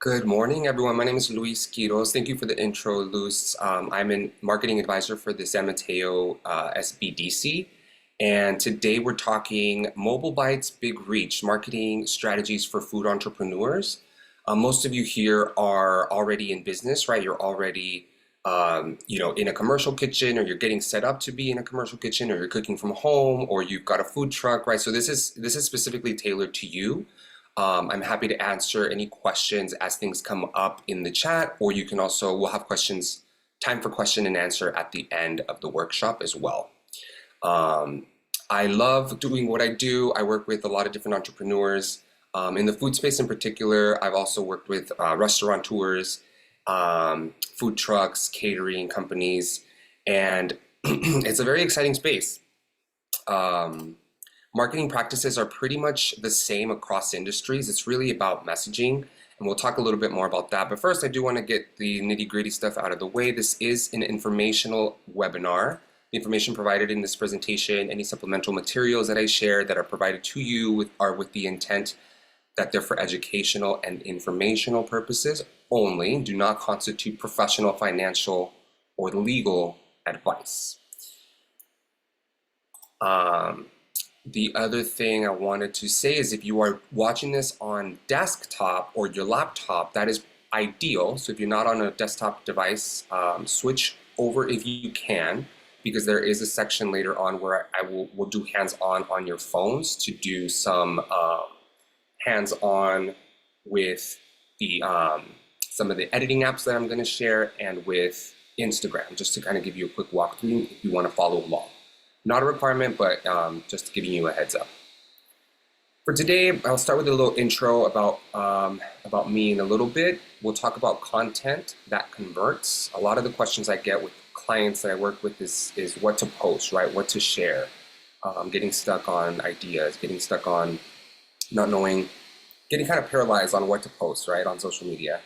Good morning, everyone. My name is Luis Quiroz. Thank you for the intro, Luz. I'm a marketing advisor for the San Mateo SBDC. And today we're talking mobile bites, big reach, marketing strategies for food entrepreneurs. Most of you here are already in business, right? You're already, in a commercial kitchen, or you're getting set up to be in a commercial kitchen, or you're cooking from home, or you've got a food truck, right? So this is specifically tailored to you. I'm happy to answer any questions as things come up in the chat, or we'll have time for question and answer at the end of the workshop as well. I love doing what I do. I work with a lot of different entrepreneurs. In the food space in particular, I've also worked with restaurateurs, food trucks, catering companies, and it's a very exciting space. Marketing practices are pretty much the same across industries. It's really about messaging, and we'll talk a little bit more about that. But first, I do want to get the nitty-gritty stuff out of the way. This is an informational webinar. The information provided in this presentation, any supplemental materials that I share that are provided to you are with the intent that they're for educational and informational purposes only, do not constitute professional, financial, or legal advice. The other thing I wanted to say is if you are watching this on desktop or your laptop, that is ideal. So if you're not on a desktop device, switch over if you can, because there is a section later on where we'll do hands-on on your phones to do some hands-on with the some of the editing apps that I'm going to share, and with Instagram, just to kind of give you a quick walkthrough if you want to follow along. Not a requirement, but just giving you a heads up. For today, I'll start with a little intro about me in a little bit. We'll talk about content that converts. A lot of the questions I get with clients that I work with is what to post, right? What to share. Getting stuck on ideas, getting stuck on not knowing, getting kind of paralyzed on what to post, right, on social media.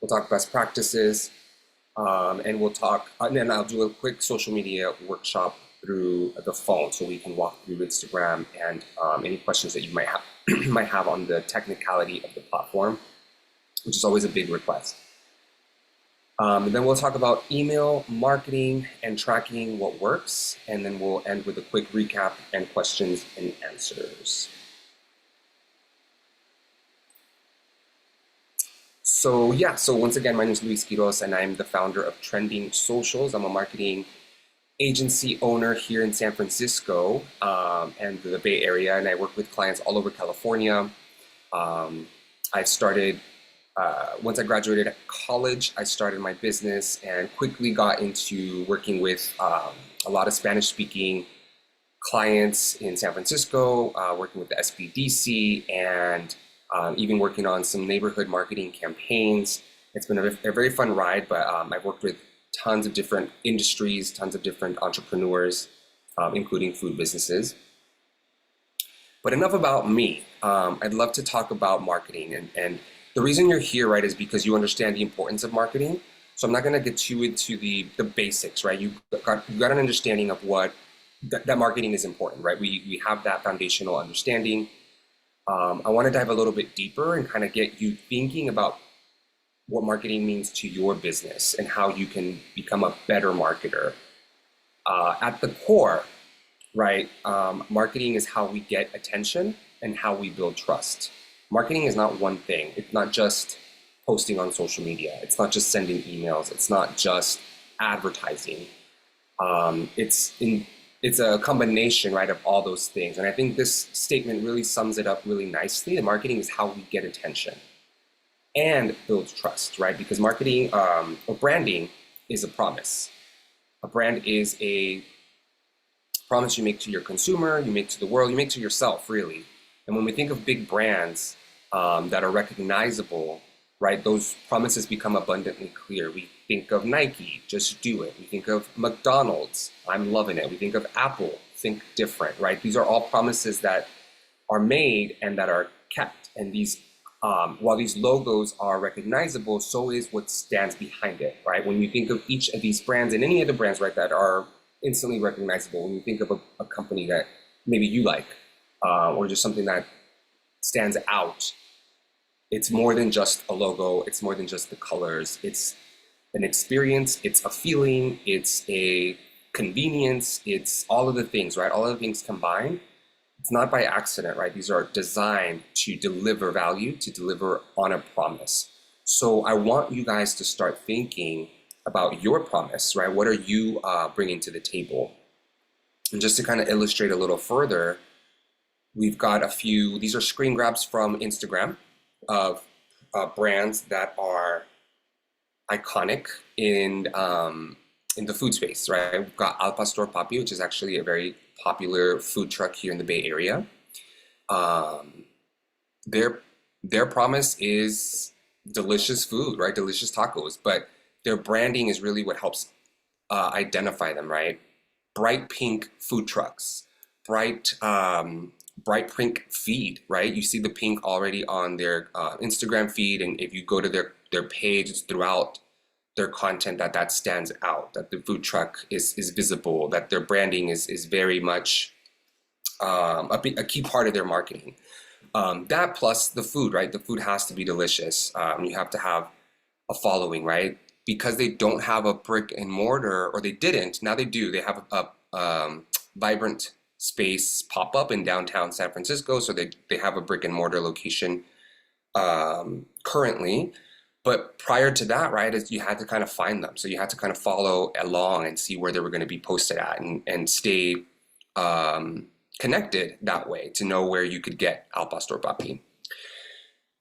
We'll talk best practices, and then I'll do a quick social media workshop through the phone, so we can walk through Instagram and any questions that you might have on the technicality of the platform, which is always a big request. And then we'll talk about email marketing and tracking what works, and then we'll end with a quick recap and questions and answers. So once again, my name is Luis Quiroz, and I'm the founder of Trending Socials. I'm a marketing agency owner here in San Francisco and the Bay Area, and I work with clients all over California. I started, once I graduated college, I started my business and quickly got into working with a lot of Spanish-speaking clients in San Francisco, working with the SBDC, and even working on some neighborhood marketing campaigns. It's been a very fun ride, but I've worked with tons of different industries, tons of different entrepreneurs, including food businesses. But enough about me. I'd love to talk about marketing, and the reason you're here, right, is because you understand the importance of marketing. So I'm not going to get you into the basics, right? You've got an understanding of what that marketing is important, right? We have that foundational understanding. I want to dive a little bit deeper and kind of get you thinking about what marketing means to your business and how you can become a better marketer. At the core, right, marketing is how we get attention and how we build trust. Marketing is not one thing. It's not just posting on social media. It's not just sending emails. It's not just advertising. It's a combination, right, of all those things. And I think this statement really sums it up really nicely. The marketing is how we get attention and builds trust, right? Because marketing or branding is a promise. A brand is a promise you make to your consumer, you make to the world, you make to yourself, really. And when we think of big brands that are recognizable, right, those promises become abundantly clear. We think of Nike, just do it. We think of McDonald's, I'm loving it. We think of Apple, think different, right? These are all promises that are made and that are kept. And these while these logos are recognizable, so is what stands behind it, right? When you think of each of these brands and any other brands, right, that are instantly recognizable, when you think of a company that maybe you like, or just something that stands out, It's more than just a logo. It's more than just the colors. It's an experience. It's a feeling. It's a convenience. It's all of the things, right? All of the things combined. It's not by accident, right? These are designed to deliver value, to deliver on a promise. So I want you guys to start thinking about your promise, right? What are you bringing to the table? And just to kind of illustrate a little further, we've got a few, these are screen grabs from Instagram of brands that are iconic in the food space, right? We've got Al Pastor Papi, which is actually a very popular food truck here in the Bay Area. Um, their their promise is delicious food, right? Delicious tacos, but their branding is really what helps identify them, right? Bright pink food trucks, bright pink feed, right? You see the pink already on their Instagram feed, and if you go to their page, it's throughout their content that stands out, that the food truck is visible, that their branding is very much a key part of their marketing. That plus the food, right? The food has to be delicious. You have to have a following, right? Because they don't have a brick and mortar, or they didn't. Now they do. They have a vibrant space pop up in downtown San Francisco, so they have a brick and mortar location currently. But prior to that, right, is you had to kind of find them. So you had to kind of follow along and see where they were going to be posted at, and stay connected that way to know where you could get Al Pastor Papi.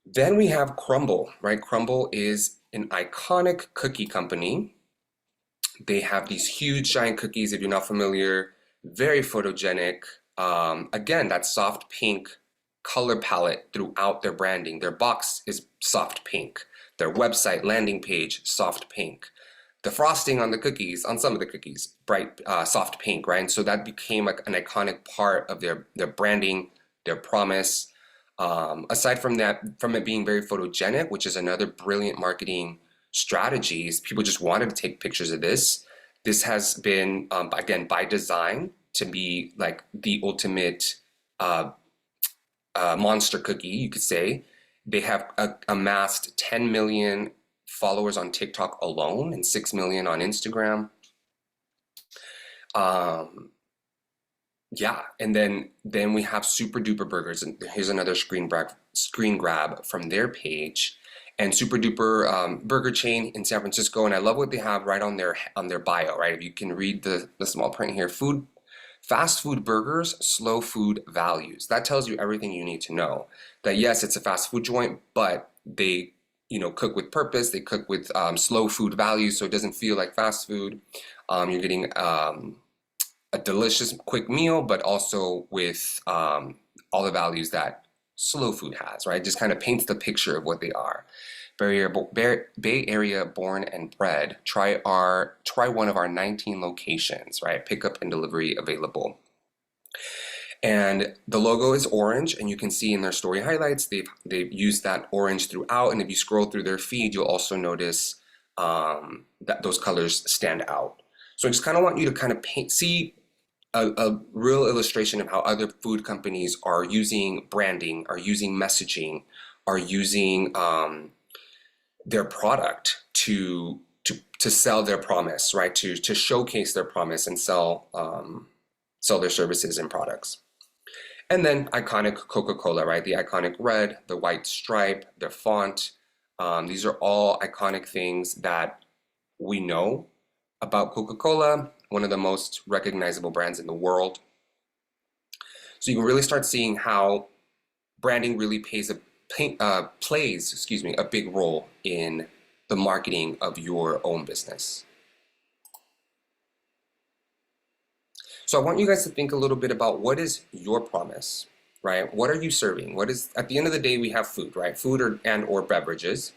Then we have Crumble, right? Crumble is an iconic cookie company. They have these huge giant cookies, if you're not familiar, very photogenic. Again, that soft pink color palette throughout their branding. Their box is soft pink. Their website landing page, soft pink. The frosting on the cookies, on some of the cookies, bright soft pink, right? And so that became like an iconic part of their branding, their promise. Aside from that, from it being very photogenic, which is another brilliant marketing strategies, people just wanted to take pictures of this. This has been, again, by design to be like the ultimate monster cookie, you could say. They have amassed 10 million followers on TikTok alone and 6 million on Instagram. Um, yeah, and then we have Super Duper Burgers, and here's another screen grab from their page. And Super Duper burger chain in San Francisco, and I love what they have right on their bio, right? If you can read the small print here, fast food burgers, slow food values. That tells you everything you need to know. That yes, it's a fast food joint, but they cook with purpose. They cook with slow food values, so it doesn't feel like fast food. You're getting a delicious quick meal, but also with all the values that slow food has, right? Just kind of paints the picture of what they are. Bay Area born and bred. Try one of our 19 locations, right? Pickup and delivery available. And the logo is orange, and you can see in their story highlights they've used that orange throughout. And if you scroll through their feed, you'll also notice that those colors stand out. So I just kind of want you to kind of see a real illustration of how other food companies are using branding, are using messaging, are using their product to sell their promise, right? To showcase their promise and sell their services and products. And then iconic Coca-Cola, right? The iconic red, the white stripe, their font. These are all iconic things that we know about Coca-Cola, one of the most recognizable brands in the world. So you can really start seeing how branding really plays a big role in the marketing of your own business. So I want you guys to think a little bit about what is your promise, right? What are you serving? At the end of the day, we have food, right? Food or beverages.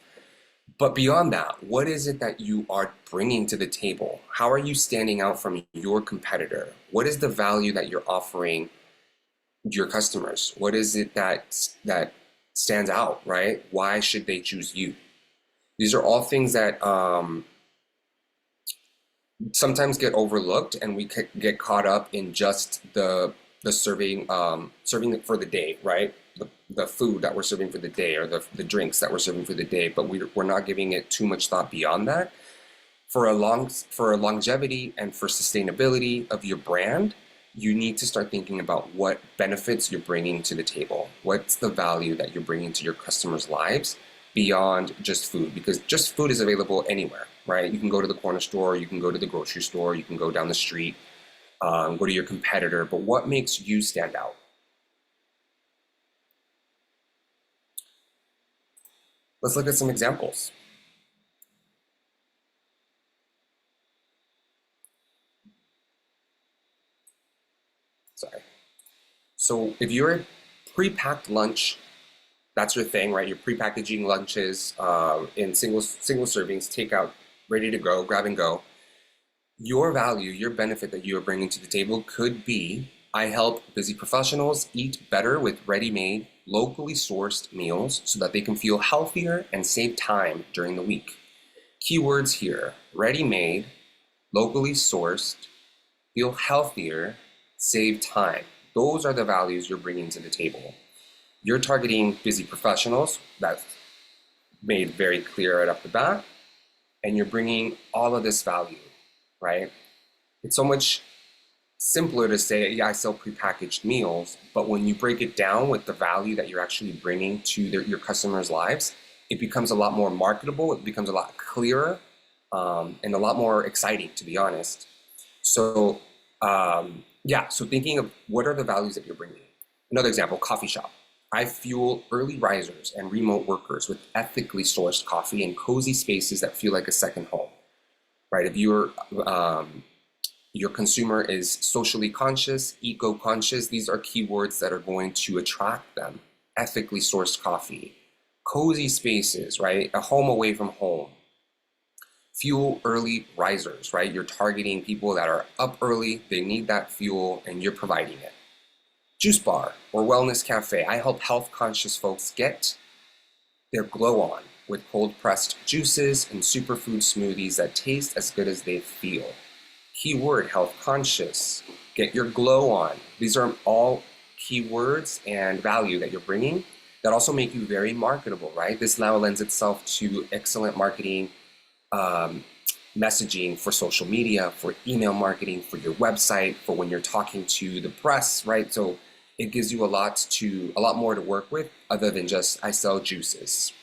But beyond that, what is it that you are bringing to the table? How are you standing out from your competitor? What is the value that you're offering your customers? What is it that stands out, right? Why should they choose you? These are all things that sometimes get overlooked, and we get caught up in just the serving it for the day, right? the food that we're serving for the day or the drinks that we're serving for the day, but we're not giving it too much thought beyond that. For a longevity and for sustainability of your brand, you need to start thinking about what benefits you're bringing to the table. What's the value that you're bringing to your customers' lives beyond just food? Because just food is available anywhere, right? You can go to the corner store, you can go to the grocery store, you can go down the street, go to your competitor, but what makes you stand out? Let's look at some examples. Sorry. So if you're a pre-packed lunch, that's your thing, right? You're pre-packaging lunches in single servings, takeout, ready to go, grab and go. Your value, your benefit that you are bringing to the table could be, I help busy professionals eat better with ready-made, locally sourced meals so that they can feel healthier and save time during the week. Keywords here: ready-made, locally sourced, feel healthier, save time. Those are the values you're bringing to the table. You're targeting busy professionals, that's made very clear right off the bat, and you're bringing all of this value, right? It's so much simpler to say, yeah, I sell prepackaged meals, but when you break it down with the value that you're actually bringing to your customers' lives, it becomes a lot more marketable, it becomes a lot clearer, and a lot more exciting, to be honest. So, yeah, so thinking of what are the values that you're bringing. Another example, coffee shop. I fuel early risers and remote workers with ethically sourced coffee in cozy spaces that feel like a second home, right? If your consumer is socially conscious, eco-conscious, these are keywords that are going to attract them. Ethically sourced coffee, cozy spaces, right? A home away from home. Fuel early risers, right? You're targeting people that are up early, they need that fuel, and you're providing it. Juice bar or wellness cafe. I help health conscious folks get their glow on with cold pressed juices and superfood smoothies that taste as good as they feel. Keyword: health conscious. Get your glow on. These are all keywords and value that you're bringing that also make you very marketable, right? This now lends itself to excellent marketing messaging for social media, for email marketing, for your website, for when you're talking to the press, right? So it gives you a lot more to work with other than just I sell juices.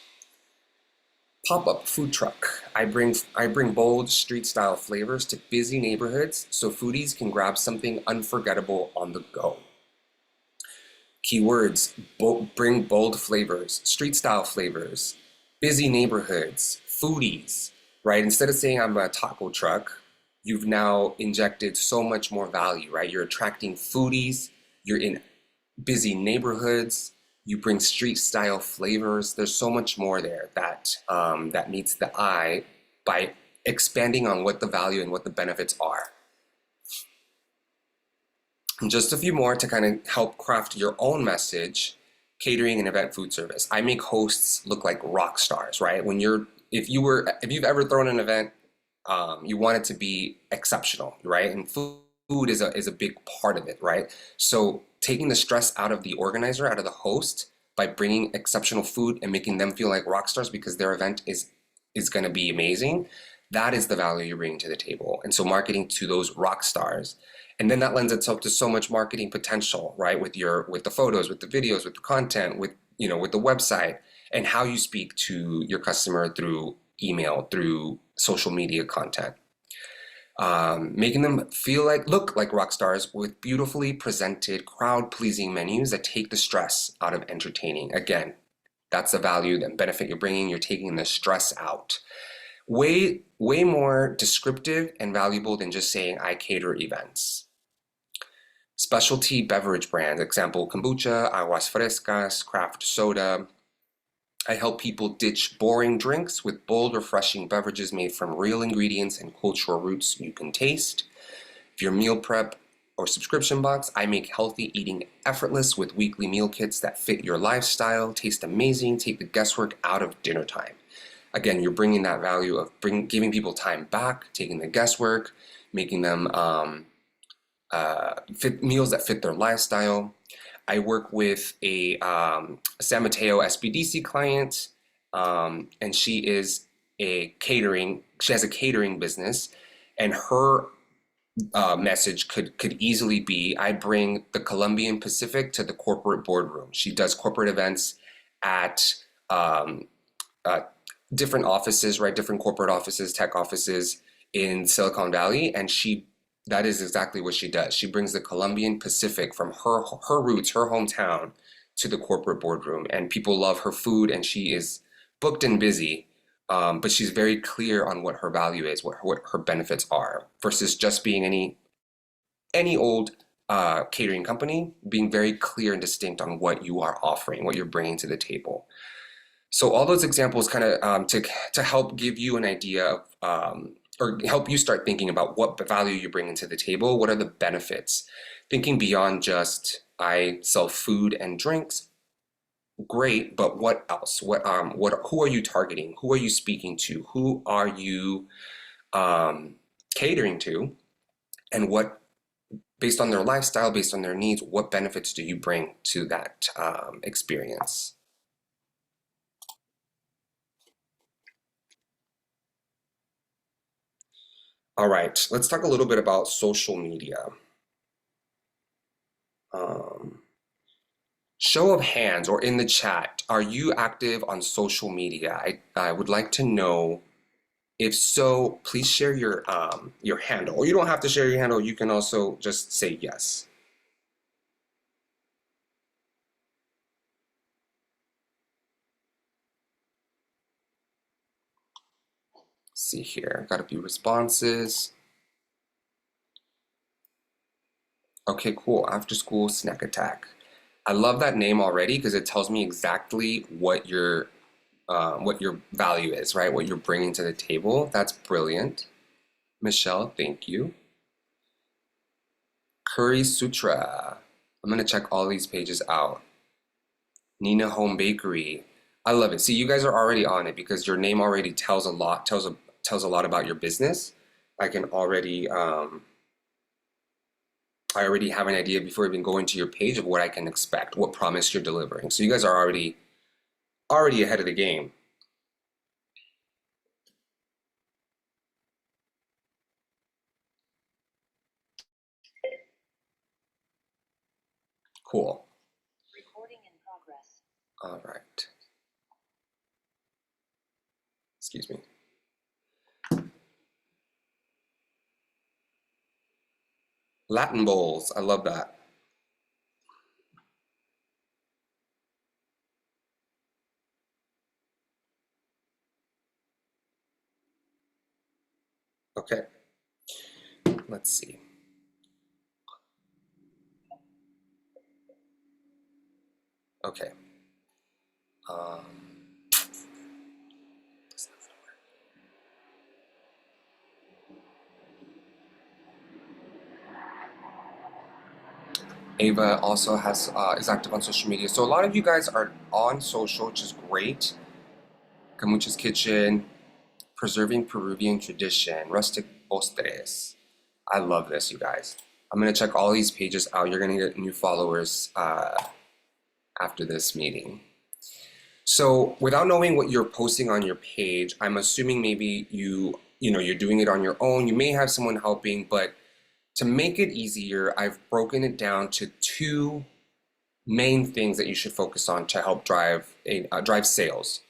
Pop-up food truck. I bring bold street style flavors to busy neighborhoods so foodies can grab something unforgettable on the go. Keywords: bring bold flavors, street style flavors, busy neighborhoods, foodies, right? Instead of saying I'm a taco truck, you've now injected so much more value, right? You're attracting foodies, you're in busy neighborhoods, you bring street style flavors. There's so much more there that meets the eye by expanding on what the value and what the benefits are. And just a few more to kind of help craft your own message. Catering and event food service. I make hosts look like rock stars, right? If you've ever thrown an event, you want it to be exceptional, right? And food is a big part of it, right? So taking the stress out of the organizer, out of the host, by bringing exceptional food and making them feel like rock stars because their event is going to be amazing, that is the value you're bringing to the table. And so marketing to those rock stars. And then that lends itself to so much marketing potential, right? With the photos, with the videos, with the content, with the website, and how you speak to your customer through email, through social media content. Making them look like rock stars with beautifully presented, crowd-pleasing menus that take the stress out of entertaining. Again, that's the value, the benefit you're bringing. You're taking the stress out. Way more descriptive and valuable than just saying I cater events. Specialty beverage brands, example, kombucha, aguas frescas, craft soda. I help people ditch boring drinks with bold, refreshing beverages made from real ingredients and cultural roots you can taste. If you're meal prep or subscription box, I make healthy eating effortless with weekly meal kits that fit your lifestyle, taste amazing, take the guesswork out of dinner time. Again, you're bringing that value of giving people time back, taking the guesswork, making them meals that fit their lifestyle. I work with a San Mateo SBDC client, and she has a catering business, and her message could easily be, I bring the Colombian Pacific to the corporate boardroom. She does corporate events at um, uh, different offices, right? Different corporate offices, tech offices in Silicon Valley, and that is exactly what she does. She brings the Colombian Pacific from her roots, her hometown, to the corporate boardroom, and people love her food, and she is booked and busy. But she's very clear on what her value is, what her benefits are, versus just being any old catering company, being very clear and distinct on what you are offering, what you're bringing to the table. So all those examples kind of to help give you an idea of or help you start thinking about what value you bring into the table, what are the benefits, thinking beyond just I sell food and drinks, great, but what else? Who are you targeting? Who are you speaking to? Who are you um, catering to? And what, based on their lifestyle, based on their needs, what benefits do you bring to that experience? All right, let's talk a little bit about social media. Um, Show of hands or in the chat, are you active on social media? I would like to know. If so, please share your handle. Or you don't have to share your handle. You can also just say yes. Let's see here, got a few responses. Okay, cool. After school snack attack. I love that name already because it tells me exactly what your value is, right? What you're bringing to the table. That's brilliant. Michelle, thank you. Curry Sutra. I'm gonna check all these pages out. Nina Home Bakery. I love it. See, you guys are already on it because your name already tells a lot, tells a lot about your business. I can already I already have an idea before even going to your page of what I can expect, what promise you're delivering. So you guys are already ahead of the game. Cool. Recording in progress. All right. Excuse me. Latin bowls. I love that. Okay. Let's see. Okay. Um, Ava also is active on social media. So a lot of you guys are on social, which is great. Camucha's Kitchen, Preserving Peruvian Tradition, Rustic Postres. I love this, you guys. I'm gonna check all these pages out. You're gonna get new followers after this meeting. So without knowing what you're posting on your page, I'm assuming maybe you're doing it on your own. You may have someone helping, but to make it easier, I've broken it down to two main things that you should focus on to help drive sales.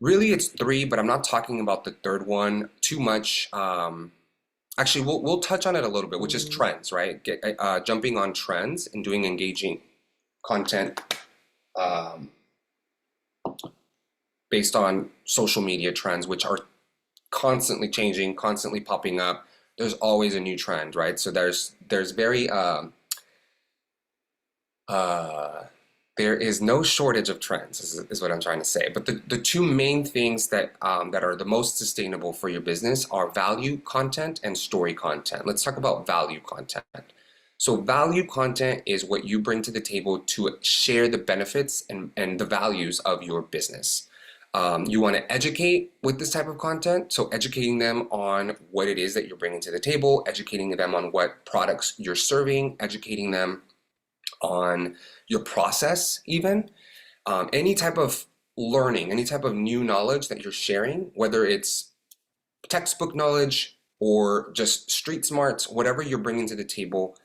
Really, it's three, but I'm not talking about the third one too much. Actually, we'll touch on it a little bit, which is trends, right? Jumping on trends and doing engaging content um, based on social media trends, which are constantly changing, constantly popping up. There's always a new trend, right? So there's very uh, there is no shortage of trends, is what I'm trying to say. But the two main things that are the most sustainable for your business are value content and story content. Let's talk about value content. So value content is what you bring to the table to share the benefits and the values of your business. You want to educate with this type of content, so educating them on what it is that you're bringing to the table, educating them on what products you're serving, educating them on your process even. Any type of learning, any type of new knowledge that you're sharing, whether it's textbook knowledge or just street smarts, whatever you're bringing to the table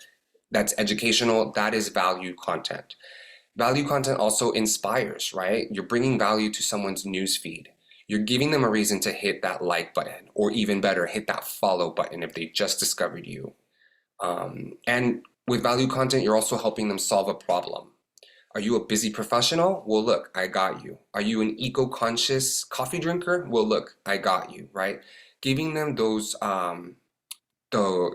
that's educational, that is value content. Value content also inspires, right? You're bringing value to someone's news feed. You're giving them a reason to hit that like button, or even better, hit that follow button if they just discovered you. And with value content, you're also helping them solve a problem. Are you a busy professional? Well, look, I got you. Are you an eco-conscious coffee drinker? Well, look, I got you, right? Giving them those,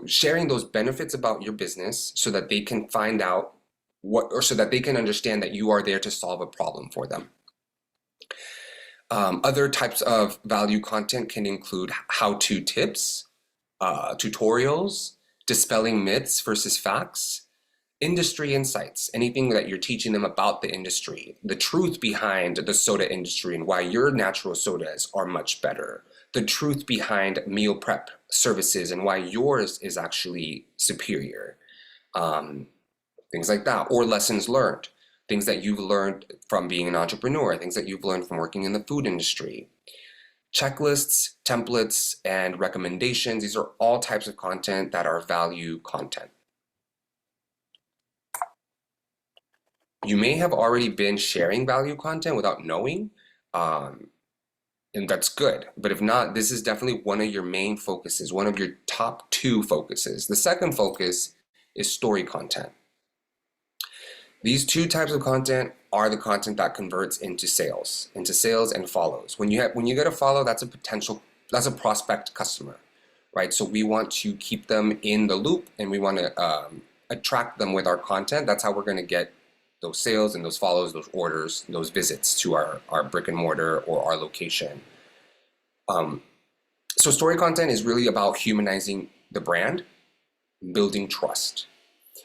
sharing those benefits about your business so that they can find out or so that they can understand that you are there to solve a problem for them. Other types of value content can include how-to tips, tutorials, dispelling myths versus facts, industry insights, anything that you're teaching them about the industry, the truth behind the soda industry and why your natural sodas are much better, the truth behind meal prep services and why yours is actually superior, things like that, or lessons learned, things that you've learned from being an entrepreneur, things that you've learned from working in the food industry. Checklists, templates, and recommendations, these are all types of content that are value content. You may have already been sharing value content without knowing, and that's good. But if not, this is definitely one of your main focuses, one of your top 2 focuses. The second focus is story content. These 2 types of content are the content that converts into sales and follows. When you get a follow, that's a prospect customer, right? So we want to keep them in the loop and we want to attract them with our content. That's how we're going to get those sales and those follows, those orders, those visits to our brick and mortar or our location. So story content is really about humanizing the brand, building trust.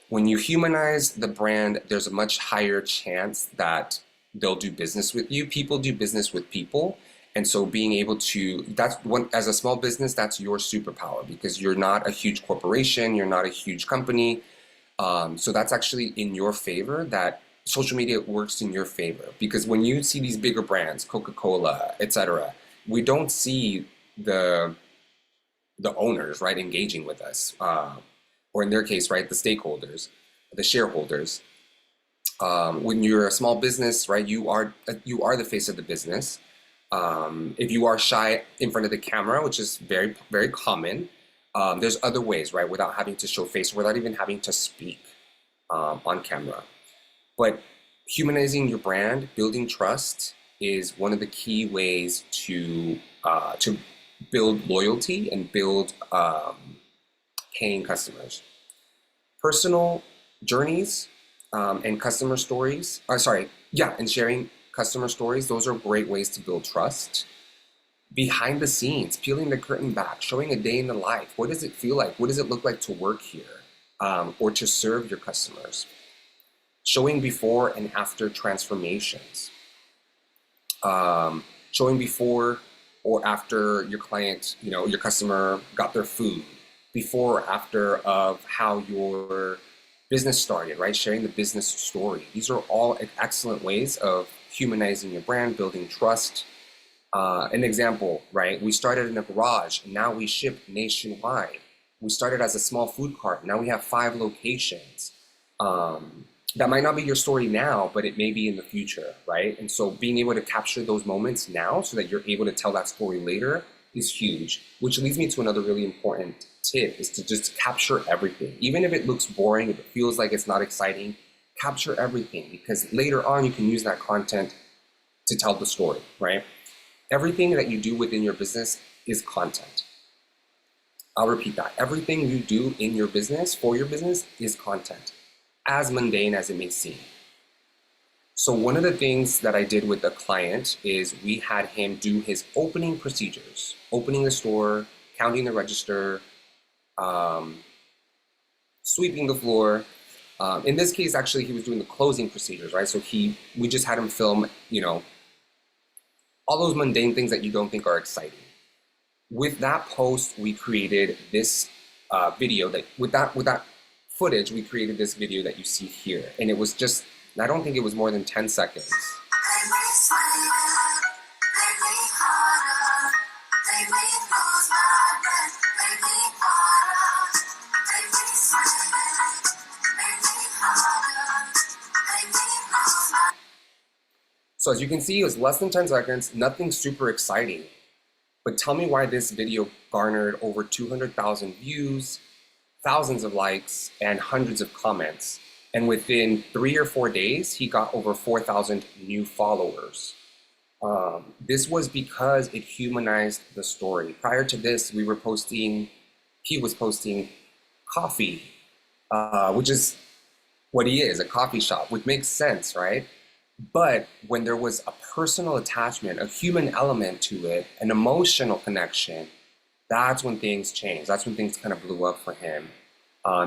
When you humanize the brand, there's a much higher chance that they'll do business with you. People do business with people. And so being able to, as a small business, that's your superpower because you're not a huge corporation, you're not a huge company. So that's actually in your favor, that social media works in your favor. Because when you see these bigger brands, Coca-Cola, etc., we don't see the owners, right, engaging with us. Or in their case, right, the stakeholders, the shareholders. When you're a small business, right, you are the face of the business. If you are shy in front of the camera, which is very, very common, there's other ways, right, without having to show face, without even having to speak on camera. But humanizing your brand, building trust is one of the key ways to build loyalty and build paying customers. Personal journeys and customer stories, and sharing customer stories, those are great ways to build trust. Behind the scenes, peeling the curtain back, showing a day in the life. What does it feel like? What does it look like to work here or to serve your customers? Showing before and after transformations. Showing before or after your client, your customer got their food. Before or after of how your business started, right? Sharing the business story. These are all excellent ways of humanizing your brand, building trust. An example, right? We started in a garage, and now we ship nationwide. We started as a small food cart, now we have 5 locations. That might not be your story now, but it may be in the future, right? And so being able to capture those moments now so that you're able to tell that story later is huge, which leads me to another really important tip, is to just capture everything. Even if it looks boring, if it feels like it's not exciting, capture everything, because later on you can use that content to tell the story, right? Everything that you do within your business is content. I'll repeat that. Everything you do in your business, for your business, is content, as mundane as it may seem. So one of the things that I did with a client is we had him do his opening procedures, opening the store, counting the register, sweeping the floor. In this case, actually, he was doing the closing procedures, right? So we just had him film, all those mundane things that you don't think are exciting. With that post, we created this video that with that footage, we created this video that you see here. And it was just, I don't think it was more than 10 seconds. So as you can see, it was less than 10 seconds, nothing super exciting. But tell me why this video garnered over 200,000 views, thousands of likes, and hundreds of comments. And within 3 or 4 days, he got over 4,000 new followers. This was because it humanized the story. Prior to this, he was posting coffee, which is what he is, a coffee shop, which makes sense, right? But when there was a personal attachment, a human element to it, an emotional connection, that's when things changed. That's when things kind of blew up for him.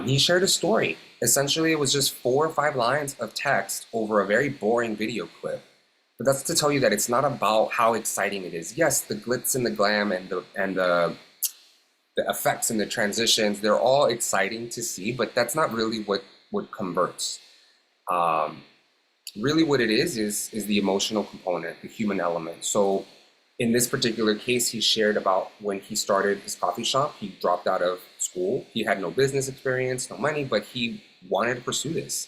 He shared a story. Essentially, it was just 4 or 5 lines of text over a very boring video clip. But that's to tell you that it's not about how exciting it is. Yes, the glitz and the glam and the effects and the transitions, they're all exciting to see, but that's not really what converts. Really what it is the emotional component, the human element. So in this particular case, he shared about when he started his coffee shop. He dropped out of school. He had no business experience, no money, but he wanted to pursue this.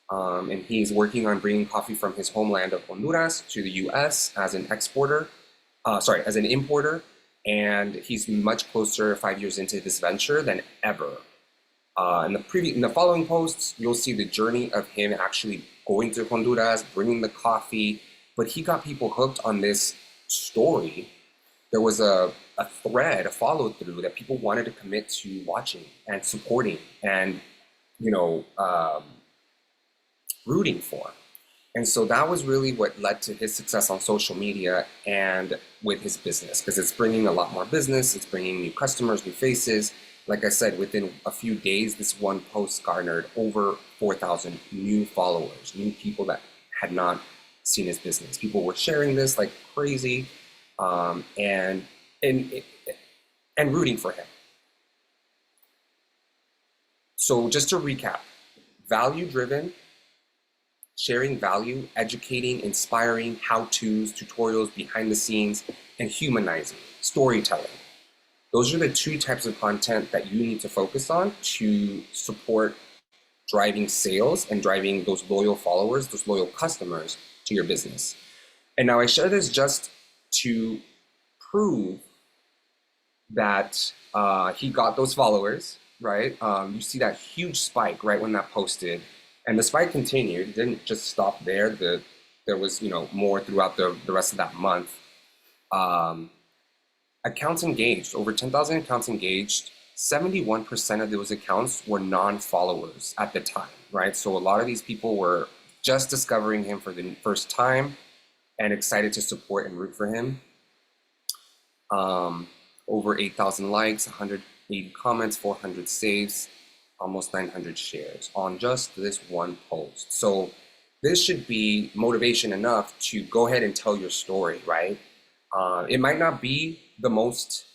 And he's working on bringing coffee from his homeland of Honduras to the US as an as an importer. And he's much closer 5 years into this venture than ever. In the following posts, you'll see the journey of him actually going to Honduras, bringing the coffee, but he got people hooked on this story. There was a thread, a follow through that people wanted to commit to watching and supporting and, rooting for. And so that was really what led to his success on social media and with his business, because it's bringing a lot more business, it's bringing new customers, new faces. Like I said, within a few days, this one post garnered over 4,000 new followers, new people that had not seen his business. People were sharing this like crazy, and rooting for him. So just to recap, value-driven, sharing value, educating, inspiring, how-tos, tutorials, behind the scenes, and humanizing, storytelling. Those are the 2 types of content that you need to focus on to support driving sales and driving those loyal followers, those loyal customers to your business. And now I share this just to prove that he got those followers, right? You see that huge spike right when that posted, and the spike continued. It didn't just stop there. There was more throughout the rest of that month. Accounts engaged, over 10,000 accounts engaged. 71% of those accounts were non-followers at the time, right? So a lot of these people were just discovering him for the first time and excited to support and root for him. Over 8,000 likes, 180 comments, 400 saves, almost 900 shares on just this one post. So this should be motivation enough to go ahead and tell your story, right? It might not be the most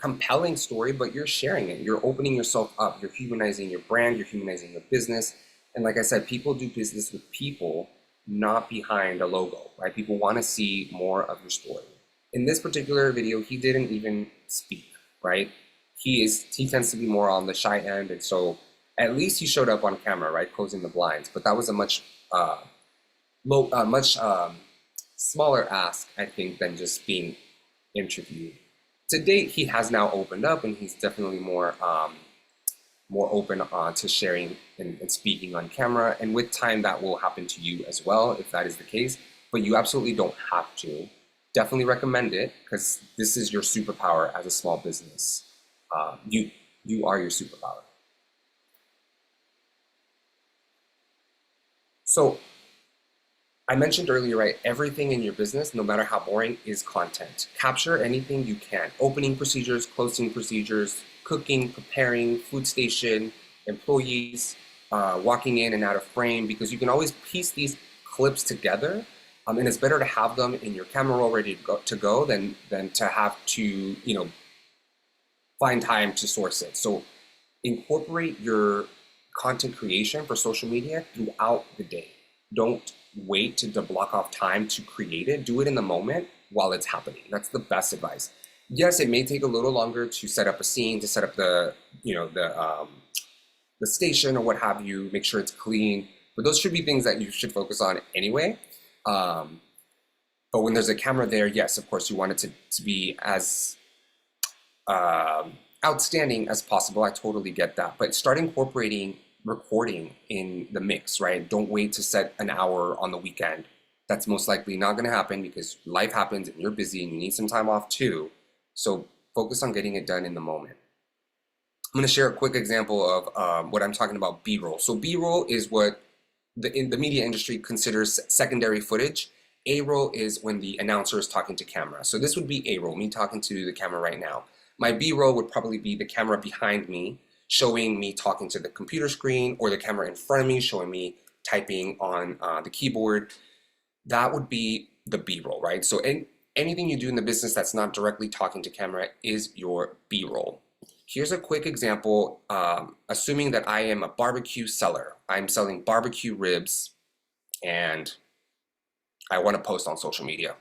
compelling story, but you're sharing it. You're opening yourself up. You're humanizing your brand. You're humanizing your business. And like I said, people do business with people, not behind a logo, right? People want to see more of your story. In this particular video, he didn't even speak, right? He tends to be more on the shy end, and so at least he showed up on camera, right, closing the blinds. But that was a much smaller ask, I think, than just being interviewed. To date, he has now opened up, and he's definitely more open to sharing and speaking on camera. And with time, that will happen to you as well, if that is the case. But you absolutely don't have to. Definitely recommend it, because this is your superpower as a small business. You are your superpower. So I mentioned earlier, right, everything in your business, no matter how boring, is content. Capture anything you can. Opening procedures, closing procedures, cooking, preparing, food station, employees, walking in and out of frame, because you can always piece these clips together. And it's better to have them in your camera roll ready to go than to have to, find time to source it. So incorporate your content creation for social media throughout the day. Don't wait to block off time to create it. Do it in the moment while it's happening. That's the best advice. Yes, it may take a little longer to set up a scene, to set up the, the station or what have you, make sure it's clean. But those should be things that you should focus on anyway. But when there's a camera there, yes, of course, you want it to be as outstanding as possible. I totally get that. But start incorporating recording in the mix, right? Don't wait to set an hour on the weekend. That's most likely not going to happen because life happens and you're busy and you need some time off too. So focus on getting it done in the moment. I'm going to share a quick example of what I'm talking about, B-roll. So B-roll is what in the media industry considers secondary footage. A-roll is when the announcer is talking to camera. So this would be A-roll, me talking to the camera right now. My B-roll would probably be the camera behind me, showing me talking to the computer screen, or the camera in front of me, showing me typing on the keyboard. That would be the B-roll, right? So anything you do in the business that's not directly talking to camera is your B-roll. Here's a quick example, assuming that I am a barbecue seller. I'm selling barbecue ribs and I want to post on social media.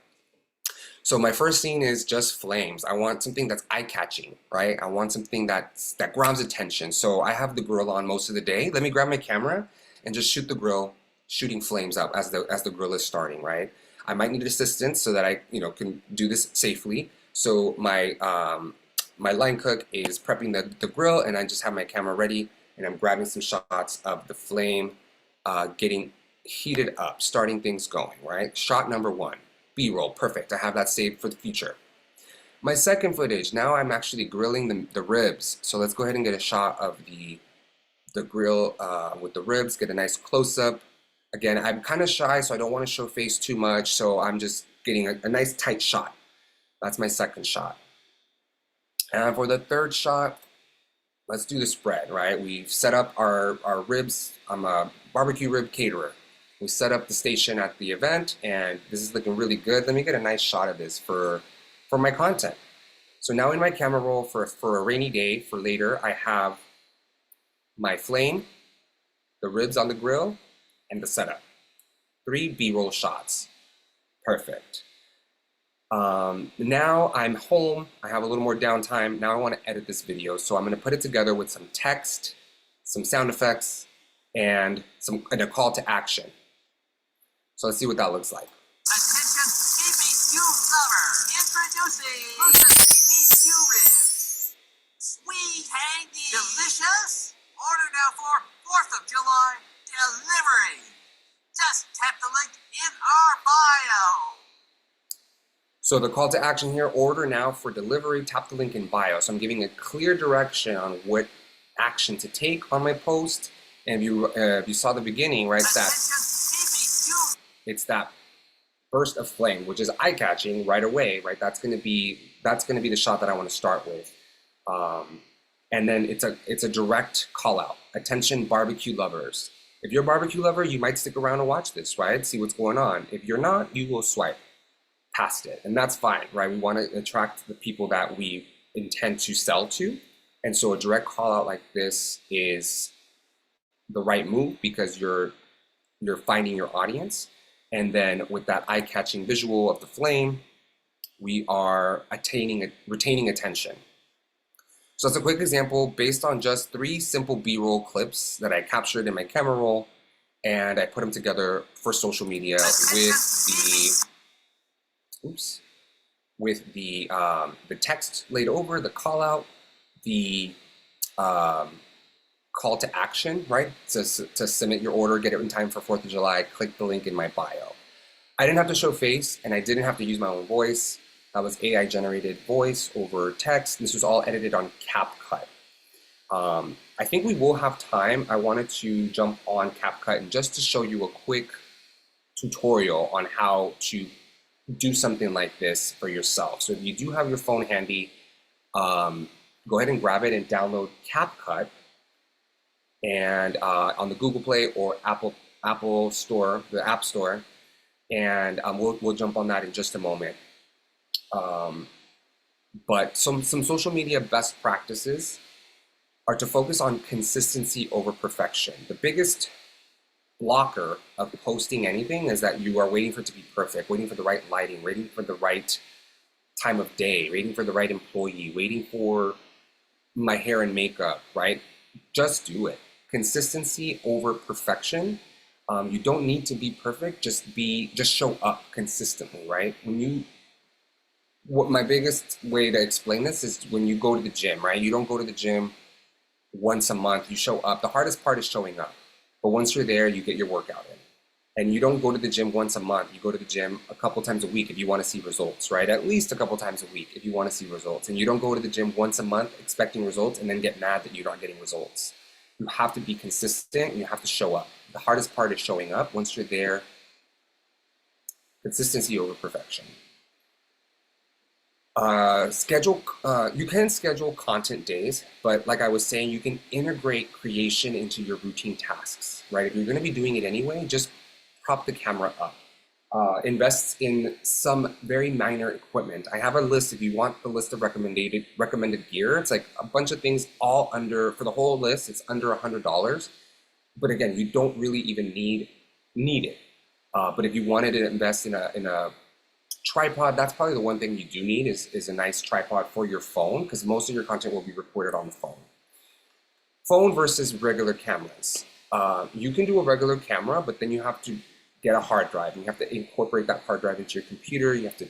So my first scene is just flames. I want something that's eye-catching, right? I want something that grabs attention. So I have the grill on most of the day. Let me grab my camera and just shoot the grill, shooting flames up as the grill is starting, right? I might need assistance so that I can do this safely. So my line cook is prepping the grill, and I just have my camera ready, and I'm grabbing some shots of the flame getting heated up, starting things going, right? Shot number one. B-roll, perfect. I have that saved for the future. My second footage, now I'm actually grilling the ribs. So let's go ahead and get a shot of the grill with the ribs, get a nice close-up. Again, I'm kind of shy, so I don't want to show face too much, so I'm just getting a nice tight shot. That's my second shot. And for the third shot, let's do the spread, right? We've set up our ribs. I'm a barbecue rib caterer. We set up the station at the event, and this is looking really good. Let me get a nice shot of this for my content. So now in my camera roll for a rainy day, for later, I have my flame, the ribs on the grill, and the setup. 3 B-roll shots. Perfect. Now I'm home. I have a little more downtime. Now I want to edit this video, so I'm going to put it together with some text, some sound effects, and a call to action. So let's see what that looks like. Attention BBQ lover, introducing the BBQ ribs. Sweet, tangy, delicious. Order now for 4th of July delivery. Just tap the link in our bio. So the call to action here, order now for delivery, tap the link in bio. So I'm giving a clear direction on what action to take on my post. And if you saw the beginning, right, it's that burst of flame, which is eye-catching right away, right? That's gonna be the shot that I want to start with. And then it's a direct call out. Attention barbecue lovers. If you're a barbecue lover, you might stick around and watch this, right? See what's going on. If you're not, you will swipe past it, and that's fine, right? We want to attract the people that we intend to sell to, and so a direct call out like this is the right move because you're finding your audience. And then with that eye-catching visual of the flame, we are retaining attention. So that's a quick example based on just 3 simple B-roll clips that I captured in my camera roll, and I put them together for social media with the text laid over, the call out, the call to action, right? To submit your order, get it in time for 4th of July, click the link in my bio. I didn't have to show face, and I didn't have to use my own voice. That was AI generated voice over text. This was all edited on CapCut. I think we will have time. I wanted to jump on CapCut and just to show you a quick tutorial on how to do something like this for yourself. So if you do have your phone handy, go ahead and grab it and download CapCut. And on the Google Play or Apple Store, the App Store, and we'll jump on that in just a moment. But some social media best practices are to focus on consistency over perfection. The biggest blocker of posting anything is that you are waiting for it to be perfect, waiting for the right lighting, waiting for the right time of day, waiting for the right employee, waiting for my hair and makeup, right? Just do it. Consistency over perfection. You don't need to be perfect, just show up consistently, right? What my biggest way to explain this is when you go to the gym, right? You don't go to the gym once a month, you show up. The hardest part is showing up. But once you're there, you get your workout in. And you don't go to the gym once a month. You go to the gym a couple times a week if you want to see results, right? At least a couple times a week if you want to see results. And you don't go to the gym once a month expecting results and then get mad that you're not getting results. You have to be consistent and you have to show up. The hardest part is showing up. Once you're there, consistency over perfection. You can schedule content days, but like I was saying, you can integrate creation into your routine tasks, right? If you're going to be doing it anyway, just prop the camera up. Invest in some very minor equipment. I have a list. If you want the list of recommended gear, it's like a bunch of things all under, for the whole list, it's under $100. But again, you don't really even need it. But if you wanted to invest in a tripod, that's probably the one thing you do need is a nice tripod for your phone, because most of your content will be recorded on the phone. Phone versus regular cameras. You can do a regular camera, but then you have to get a hard drive and you have to incorporate that hard drive into your computer. You have to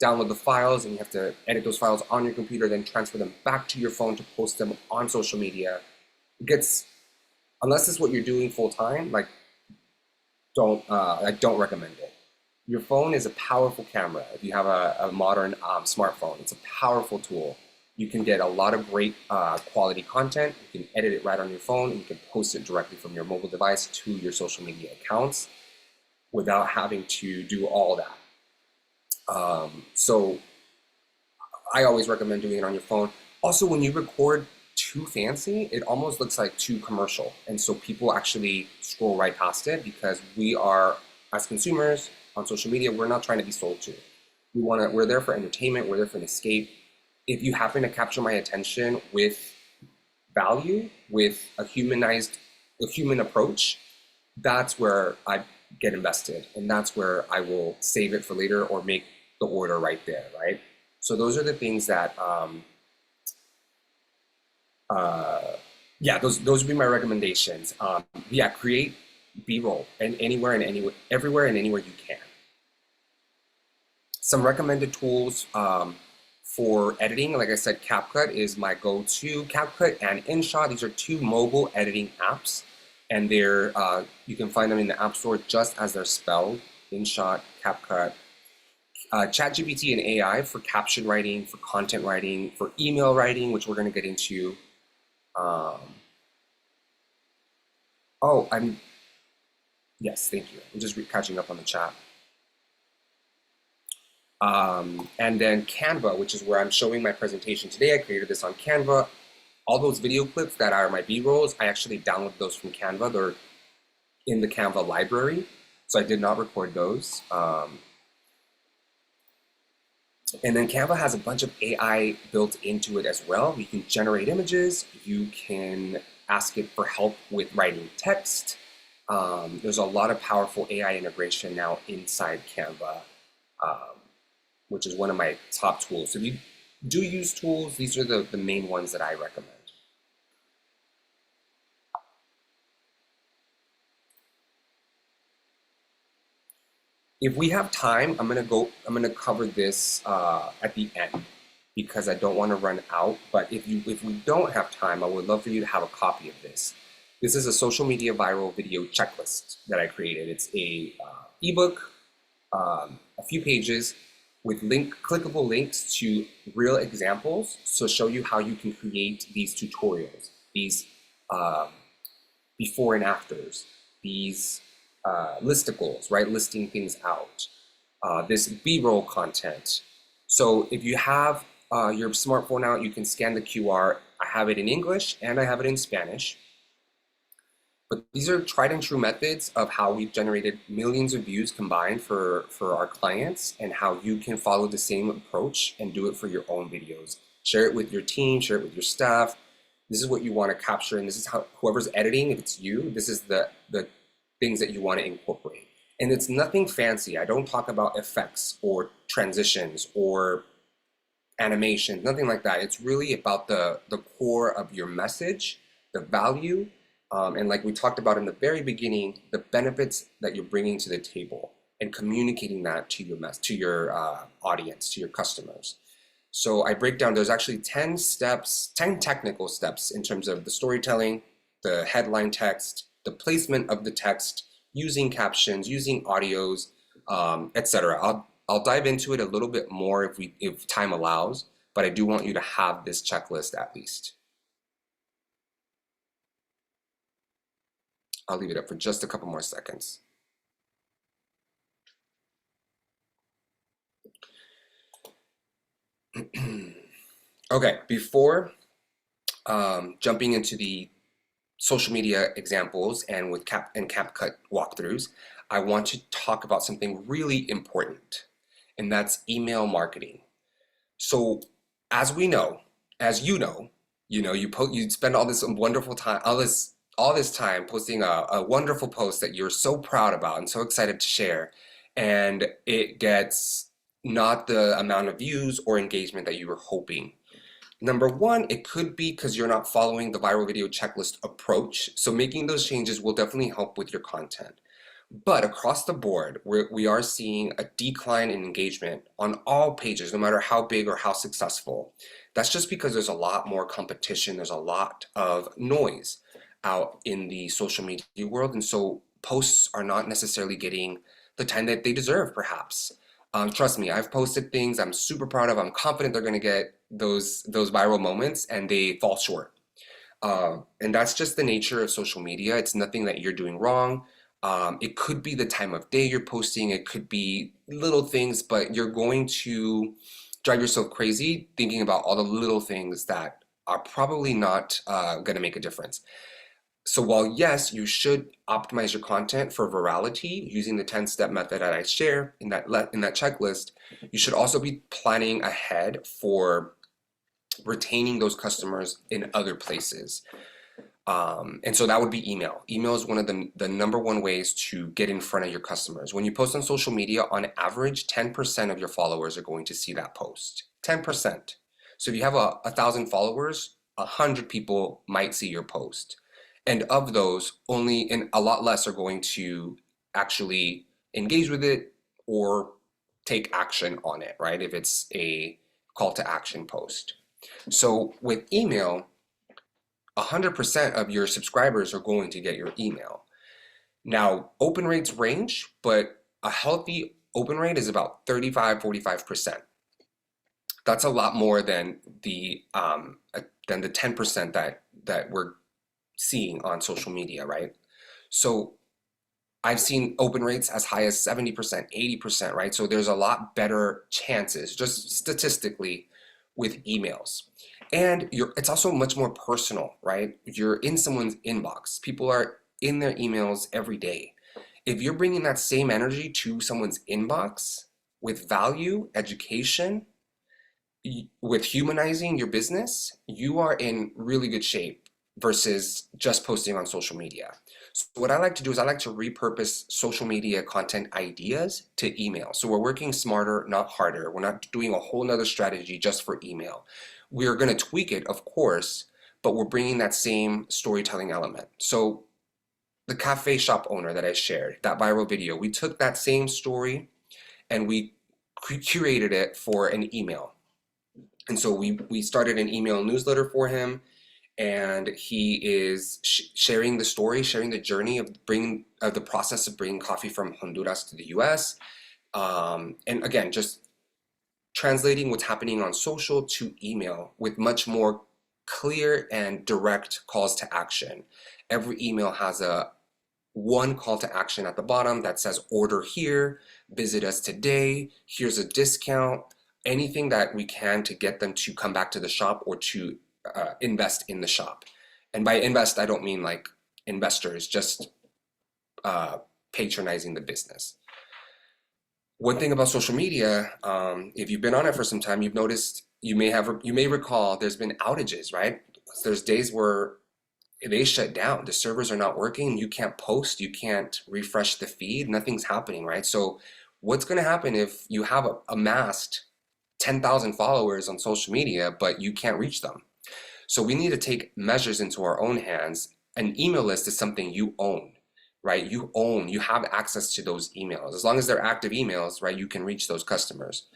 download the files and you have to edit those files on your computer, then transfer them back to your phone to post them on social media. It gets, unless it's what you're doing full time, like I don't recommend it. Your phone is a powerful camera. If you have a modern smartphone, it's a powerful tool. You can get a lot of great quality content. You can edit it right on your phone and you can post it directly from your mobile device to your social media accounts without having to do all that. So I always recommend doing it on your phone. Also, when you record too fancy, it almost looks like too commercial. And so people actually scroll right past it because we are, as consumers, on social media, we're not trying to be sold to. We're there for entertainment, we're there for an escape. If you happen to capture my attention with value, with a human approach, that's where I get invested. And that's where I will save it for later or make the order right there, right? So those are the things that, those would be my recommendations. Create B-roll and everywhere and anywhere you can. Some recommended tools for editing, like I said, CapCut is my go-to. CapCut and InShot, these are two mobile editing apps, and they're you can find them in the App Store just as they're spelled, InShot, CapCut. ChatGPT and AI for caption writing, for content writing, for email writing, which we're going to get into. Yes, thank you. I'm just catching up on the chat. And then Canva, which is where I'm showing my presentation today. I created this on Canva. All those video clips that are my B-rolls, I actually downloaded those from Canva. They're in the Canva library, so I did not record those. And then Canva has a bunch of AI built into it as well. You can generate images. You can ask it for help with writing text. There's a lot of powerful AI integration now inside Canva, which is one of my top tools. So if you do use tools, these are the main ones that I recommend. If we have time, I'm gonna cover this at the end because I don't want to run out. But if we don't have time, I would love for you to have a copy of this. This is a social media viral video checklist that I created. It's a ebook, a few pages with clickable links to real examples to show you how you can create these tutorials, these before and afters, these listicles, right? Listing things out, this B-roll content. So if you have your smartphone out, you can scan the QR. I have it in English and I have it in Spanish. But these are tried and true methods of how we've generated millions of views combined for our clients and how you can follow the same approach and do it for your own videos. Share it with your team, share it with your staff. This is what you want to capture, and this is how whoever's editing, if it's you, this is the things that you want to incorporate. And it's nothing fancy. I don't talk about effects or transitions or animation, nothing like that. It's really about the core of your message, the value, and like we talked about in the very beginning, the benefits that you're bringing to the table and communicating that to your audience, to your customers. So I break down, there's actually 10 steps, 10 technical steps in terms of the storytelling, the headline text, the placement of the text, using captions, using audios, etc. I'll dive into it a little bit more if time allows, but I do want you to have this checklist at least. I'll leave it up for just a couple more seconds. Okay, before jumping into the social media examples and with CapCut walkthroughs, I want to talk about something really important, and that's email marketing. So, as we know, as you know, you spend all this wonderful time, all this time posting a wonderful post that you're so proud about and so excited to share, and it gets not the amount of views or engagement that you were hoping. Number one, it could be because you're not following the viral video checklist approach. So making those changes will definitely help with your content. But across the board, we are seeing a decline in engagement on all pages, no matter how big or how successful. That's just because there's a lot more competition. There's a lot of noise out in the social media world. And so posts are not necessarily getting the time that they deserve, perhaps. Trust me, I've posted things I'm super proud of. I'm confident they're going to get those viral moments, and they fall short. And that's just the nature of social media. It's nothing that you're doing wrong. It could be the time of day you're posting. It could be little things, but you're going to drive yourself crazy thinking about all the little things that are probably not going to make a difference. So while yes, you should optimize your content for virality using the 10-step method that I share in that checklist, you should also be planning ahead for retaining those customers in other places. And so that would be email. Email is one of the number one ways to get in front of your customers. When you post on social media, on average, 10% of your followers are going to see that post. 10%. So if you have 1,000 followers, 100 people might see your post. And of those, only a lot less are going to actually engage with it or take action on it, right? If it's a call to action post. So with email, 100% of your subscribers are going to get your email. Now, open rates range, but a healthy open rate is about 35-45%. That's a lot more than the 10% that we're seeing on social media, right? So I've seen open rates as high as 70%, 80%, right? So there's a lot better chances, just statistically, with emails. And it's also much more personal, right? You're in someone's inbox. People are in their emails every day. If you're bringing that same energy to someone's inbox with value, education, with humanizing your business, you are in really good shape versus just posting on social media. So what I like to do is I like to repurpose social media content ideas to email. So we're working smarter, not harder. We're not doing a whole nother strategy just for email. We're going to tweak it, of course, but we're bringing that same storytelling element. So the cafe shop owner that I shared, that viral video, we took that same story and we curated it for an email. And so we started an email newsletter for him, and he is sharing the story, sharing the journey of the process of bringing coffee from Honduras to the US. And again, just translating what's happening on social to email with much more clear and direct calls to action. Every email has one call to action at the bottom that says order here, visit us today, here's a discount, anything that we can to get them to come back to the shop or to invest in the shop. And by invest, I don't mean like investors, just patronizing the business. One thing about social media, if you've been on it for some time, you've noticed, you may recall there's been outages, right? there's days where they shut down. The servers are not working. You can't post. You can't refresh the feed. Nothing's happening, right? So what's going to happen if you have amassed 10,000 followers on social media, but you can't reach them? So we need to take measures into our own hands. An email list is something you own, right? You have access to those emails. As long as they're active emails, right, you can reach those customers.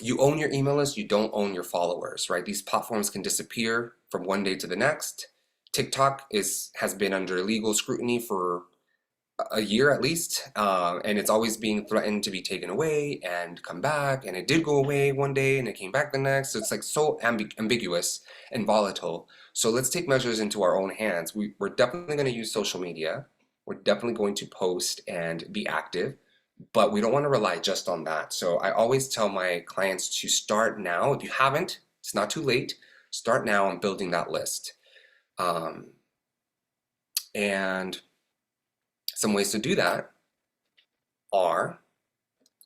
You own your email list, you don't own your followers, right? These platforms can disappear from one day to the next. TikTok has been under legal scrutiny for a year at least, and it's always being threatened to be taken away and come back, and it did go away one day and it came back the next. So it's like so ambiguous and volatile. So let's take measures into our own hands. We're definitely going to use social media. We're definitely going to post and be active, but we don't want to rely just on that. So I always tell my clients to start now. If you haven't, it's not too late. Start now on building that list. And some ways to do that are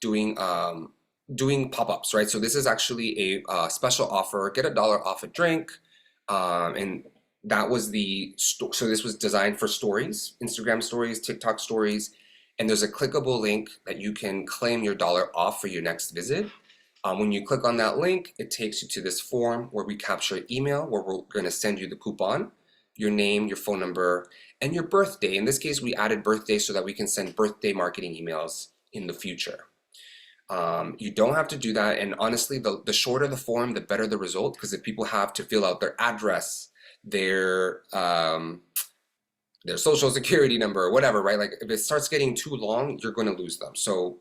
doing pop-ups, right? So this is actually a special offer. Get $1 off a drink, and that was so this was designed for stories, Instagram stories, TikTok stories, and there's a clickable link that you can claim your $1 off for your next visit. When you click on that link, it takes you to this form where we capture email, where we're going to send you the coupon, your name, your phone number, and your birthday. In this case, we added birthday so that we can send birthday marketing emails in the future. You don't have to do that, and honestly, the shorter the form, the better the result, because if people have to fill out their address, their social security number, or whatever, right? Like if it starts getting too long, you're going to lose them. So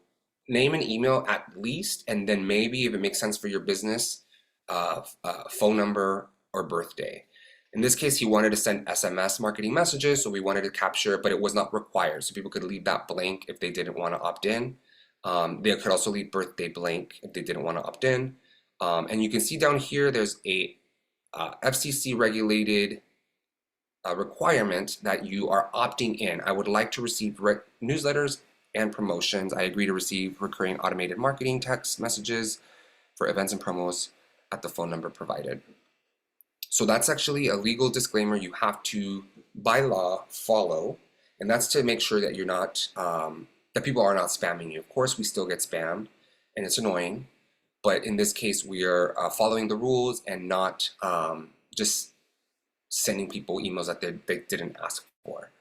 name and email at least, and then maybe if it makes sense for your business, phone number or birthday. In this case, he wanted to send SMS marketing messages, so we wanted to capture, but it was not required. So people could leave that blank if they didn't want to opt in. They could also leave birthday blank if they didn't want to opt in. And you can see down here, there's a FCC regulated requirement that you are opting in. I would like to receive newsletters and promotions. I agree to receive recurring automated marketing text messages for events and promos at the phone number provided. So that's actually a legal disclaimer you have to, by law, follow, and that's to make sure that you're not, that people are not spamming you. Of course, we still get spammed, and it's annoying, but in this case, we are following the rules and not just sending people emails that they didn't ask for.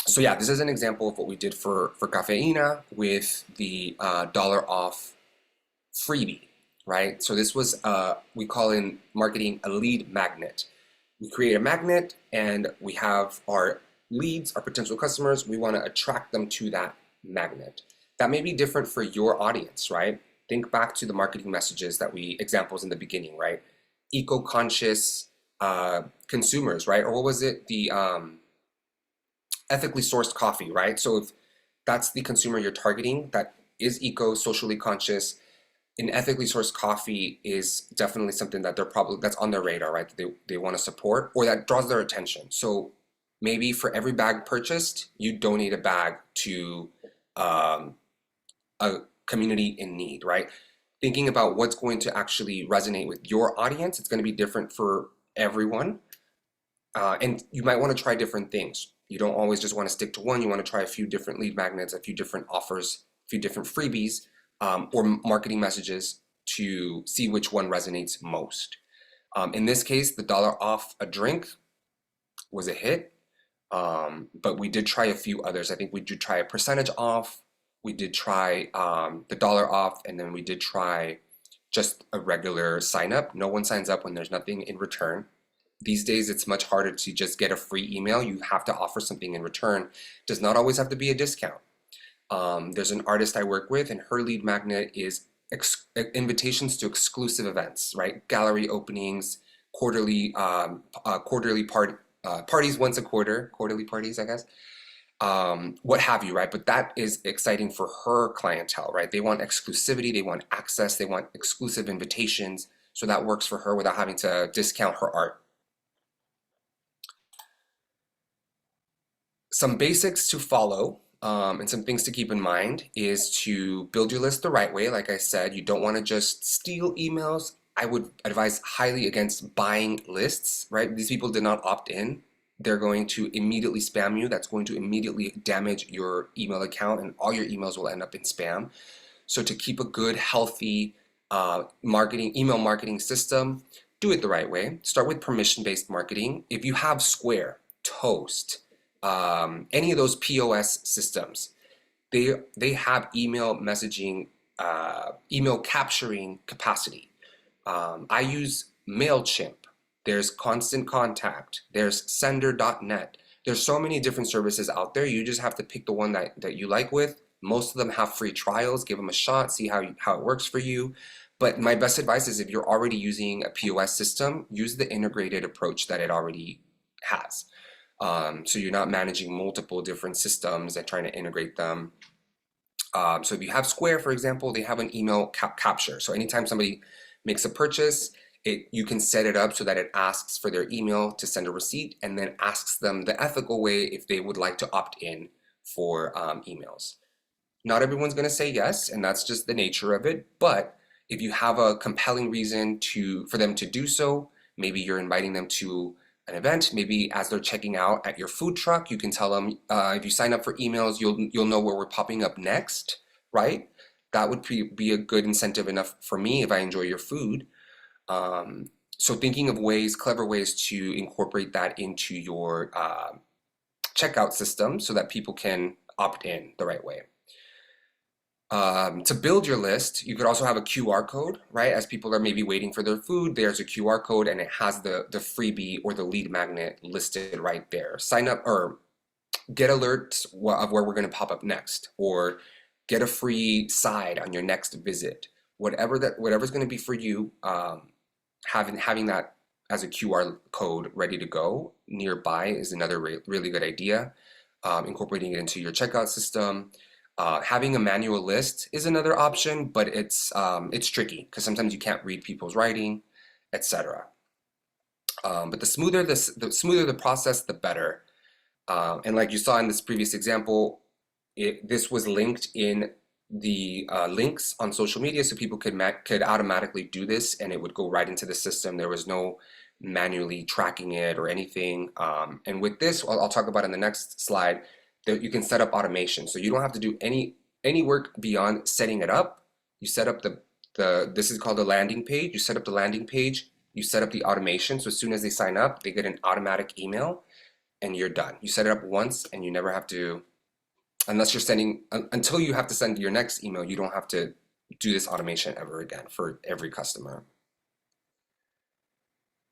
So yeah, this is an example of what we did for Cafeína with the $1 off freebie. Right? So this was, we call in marketing a lead magnet. We create a magnet and we have our leads, our potential customers. We want to attract them to that magnet. That may be different for your audience, right? Think back to the marketing messages examples in the beginning, right? Eco-conscious consumers, right? Or what was it? The ethically sourced coffee, right? So if that's the consumer you're targeting, that is socially conscious, an ethically sourced coffee is definitely something that that's on their radar, right? They want to support, or that draws their attention. So maybe for every bag purchased, you donate a bag to a community in need, right? Thinking about what's going to actually resonate with your audience, it's going to be different for everyone. And you might want to try different things. You don't always just want to stick to one. You want to try a few different lead magnets, a few different offers, a few different freebies, or marketing messages to see which one resonates most. In this case, the $1 off a drink was a hit, but we did try a few others. I think we did try a percentage off, we did try the $1 off, and then we did try just a regular sign up. No one signs up when there's nothing in return. These days, it's much harder to just get a free email. You have to offer something in return. It does not always have to be a discount. There's an artist I work with, and her lead magnet is invitations to exclusive events, right? Gallery openings, quarterly parties once a quarter, quarterly parties, I guess, what have you, right? But that is exciting for her clientele, right? They want exclusivity, they want access, they want exclusive invitations, so that works for her without having to discount her art. Some basics to follow. And some things to keep in mind is to build your list the right way. Like I said, you don't want to just steal emails I would advise highly against buying lists, right? These people did not opt in. They're going to immediately spam you. That's going to immediately damage your email account, and all your emails will end up in spam. So to keep a good, healthy email marketing system, do it the right way. Start with permission-based marketing. If you have Square, Toast, any of those POS systems, they have email messaging, email capturing capacity. I use MailChimp. There's Constant Contact. There's Sender.net. There's so many different services out there. You just have to pick the one that you like with. Most of them have free trials. Give them a shot. See how it works for you. But my best advice is if you're already using a POS system, use the integrated approach that it already has. So you're not managing multiple different systems and trying to integrate them. So if you have Square, for example, they have an email capture. So anytime somebody makes a purchase, you can set it up so that it asks for their email to send a receipt, and then asks them the ethical way if they would like to opt in for emails. Not everyone's going to say yes, and that's just the nature of it. But if you have a compelling reason for them to do so, maybe you're inviting them to an event, maybe as they're checking out at your food truck, you can tell them, if you sign up for emails, you'll know where we're popping up next, right? That would be a good incentive enough for me if I enjoy your food. So thinking of clever ways to incorporate that into your checkout system so that people can opt in the right way. To build your list, you could also have a QR code, right? As people are maybe waiting for their food, there's a QR code and it has the freebie or the lead magnet listed right there. Sign up or get alerts of where we're going to pop up next, or get a free side on your next visit. Whatever's going to be for you, having that as a QR code ready to go nearby is another really good idea. Incorporating it into your checkout system. Having a manual list is another option, but it's tricky because sometimes you can't read people's writing, etc. But the smoother the process, the better. And like you saw in this previous example, this was linked in the links on social media, so people could automatically do this, and it would go right into the system. There was no manually tracking it or anything. And with this, I'll talk about in the next slide, that you can set up automation. So you don't have to do any work beyond setting it up. You set up this is called a landing page. You set up the landing page, you set up the automation. So as soon as they sign up, they get an automatic email and you're done. You set it up once and you never have to, until you have to send your next email, you don't have to do this automation ever again for every customer.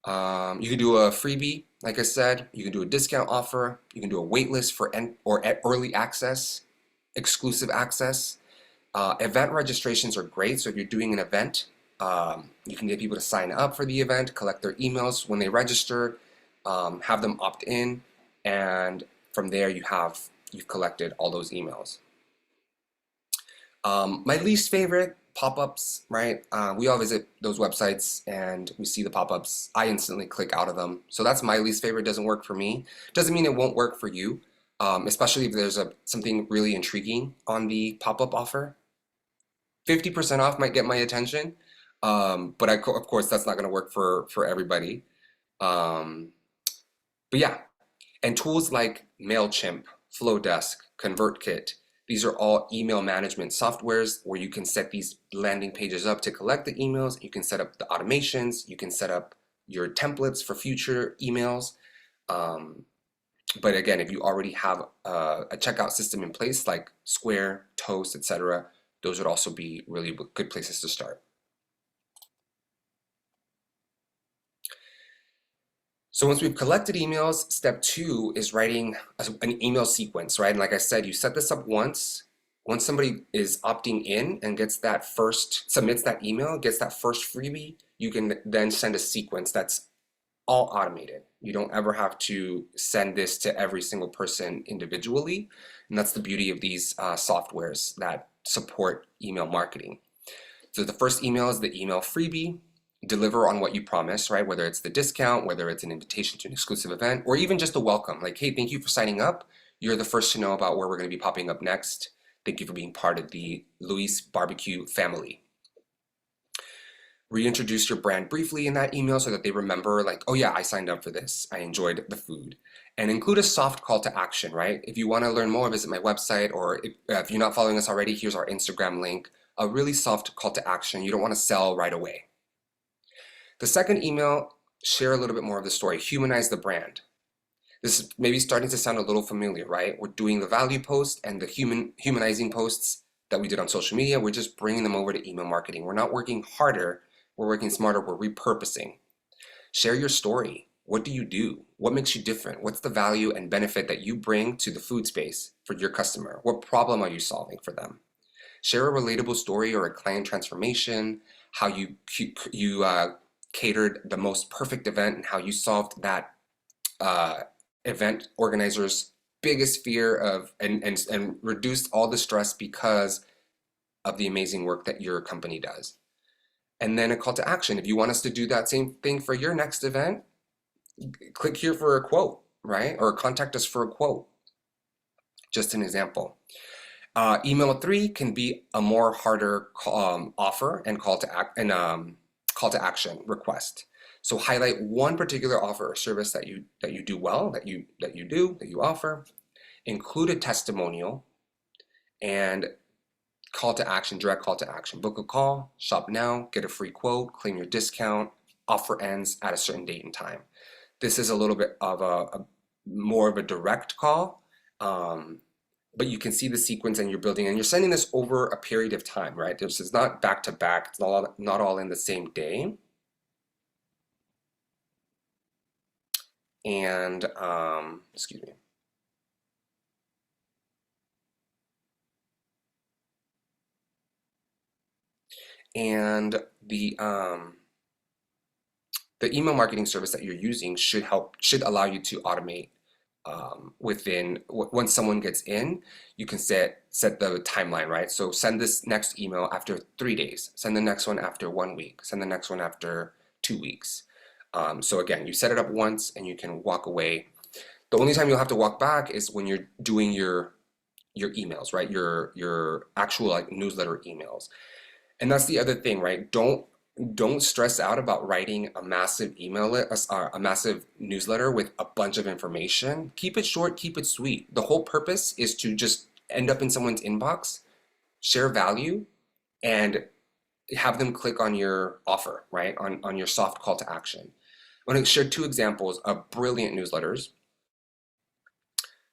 You can do a freebie, like I said. You can do a discount offer. You can do a wait list or early access, exclusive access. Event registrations are great. So if you're doing an event, you can get people to sign up for the event, collect their emails when they register, have them opt in, and from there you've collected all those emails. My least favorite, pop-ups, right? We all visit those websites and we see the pop-ups. I instantly click out of them. So that's my least favorite. Doesn't work for me. Doesn't mean it won't work for you, especially if there's something really intriguing on the pop-up offer. 50% off might get my attention, but of course that's not going to work for everybody. But yeah, and tools like MailChimp, Flowdesk, ConvertKit, these are all email management softwares where you can set these landing pages up to collect the emails. You can set up the automations. You can set up your templates for future emails. But again, if you already have a checkout system in place like Square, Toast, etc., those would also be really good places to start. So once we've collected emails, step 2 is writing an email sequence, right? And like I said, you set this up once. Once somebody is opting in and submits that email, gets that first freebie, you can then send a sequence that's all automated. You don't ever have to send this to every single person individually. And that's the beauty of these softwares that support email marketing. So the first email is the email freebie. Deliver on what you promise, right? Whether it's the discount, whether it's an invitation to an exclusive event, or even just a welcome. Like, hey, thank you for signing up. You're the first to know about where we're going to be popping up next. Thank you for being part of the Luis Barbecue family. Reintroduce your brand briefly in that email so that they remember, like, oh yeah, I signed up for this. I enjoyed the food. And include a soft call to action, right? If you want to learn more, visit my website, or if you're not following us already, here's our Instagram link. A really soft call to action. You don't want to sell right away. The second email, share a little bit more of the story. Humanize the brand. This is maybe starting to sound a little familiar, right? We're doing the value post and the humanizing posts that we did on social media. We're just bringing them over to email marketing. We're not working harder. We're working smarter. We're repurposing. Share your story. What do you do? What makes you different? What's the value and benefit that you bring to the food space for your customer? What problem are you solving for them? Share a relatable story or a client transformation, how you catered the most perfect event and how you solved that event organizer's biggest fear of and reduced all the stress because of the amazing work that your company does. And then a call to action. If you want us to do that same thing for your next event, click here for a quote, right? Or contact us for a quote. Just an example. Email 3 can be a more harder offer and call to action request. So highlight one particular offer or service that you do well, that you offer. Include a testimonial and call to action, direct call to action. Book a call, shop now, get a free quote, claim your discount, offer ends at a certain date and time. This is a little bit of a more of a direct call, but you can see the sequence and you're building, and you're sending this over a period of time, right? This is not back to back. It's not all in the same day. And excuse me. And the email marketing service that you're using should allow you to automate once someone gets in, you can set the timeline, right? So send this next email after 3 days, send the next one after 1 week, send the next one after 2 weeks. So again, you set it up once and you can walk away. The only time you'll have to walk back is when you're doing your emails, right? Your actual like newsletter emails. And that's the other thing, right? Don't stress out about writing a massive a massive newsletter with a bunch of information. Keep it short, keep it sweet. The whole purpose is to just end up in someone's inbox, share value, and have them click on your offer, right? On your soft call to action. I'm going to share 2 examples of brilliant newsletters,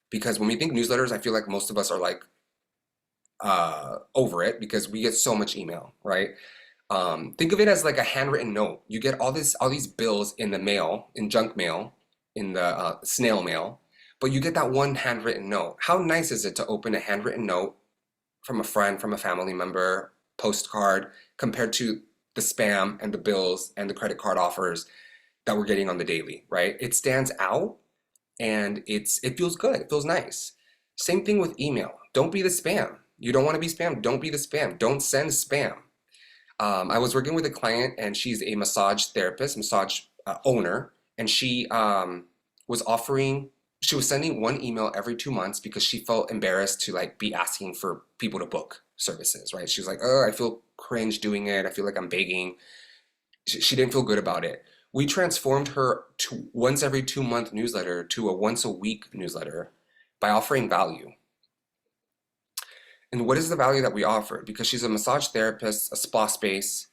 because when we think newsletters, I feel like most of us are like over it because we get so much email, right? Think of it as like a handwritten note. You get all these bills in the mail, in junk mail, in the snail mail, but you get that one handwritten note. How nice is it to open a handwritten note from a friend, from a family member, postcard, compared to the spam and the bills and the credit card offers that we're getting on the daily, right? It stands out and it feels good. It feels nice. Same thing with email. Don't be the spam. You don't want to be spam. Don't be the spam. Don't send spam. I was working with a client and she's a massage therapist, massage owner, and she was sending one email every 2 months because she felt embarrassed to like be asking for people to book services, right? She was like, oh, I feel cringe doing it. I feel like I'm begging. She didn't feel good about it. We transformed her to once every 2 month newsletter to a once a week newsletter by offering value. And what is the value that we offer? Because she's a massage therapist, a spa space.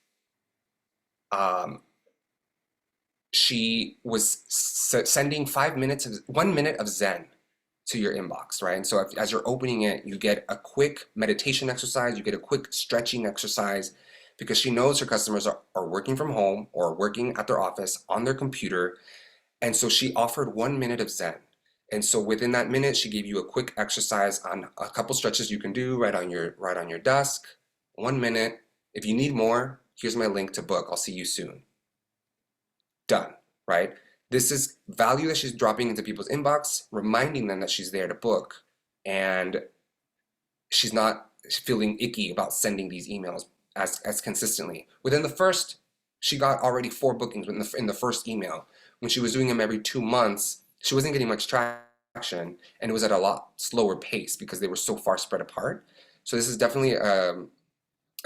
She was sending 1 minute of Zen to your inbox, right? And so as you're opening it, you get a quick meditation exercise, you get a quick stretching exercise, because she knows her customers are working from home or working at their office on their computer. And so she offered 1 minute of Zen. And so within that minute, she gave you a quick exercise on a couple stretches you can do right on your desk. 1 minute. If you need more, here's my link to book. I'll see you soon. Done, right? This is value that she's dropping into people's inbox, reminding them that she's there to book, and she's not feeling icky about sending these emails as consistently. Within the first, she got already 4 bookings in the first email. When she was doing them every 2 months, she wasn't getting much traction, and it was at a lot slower pace because they were so far spread apart. So this is definitely a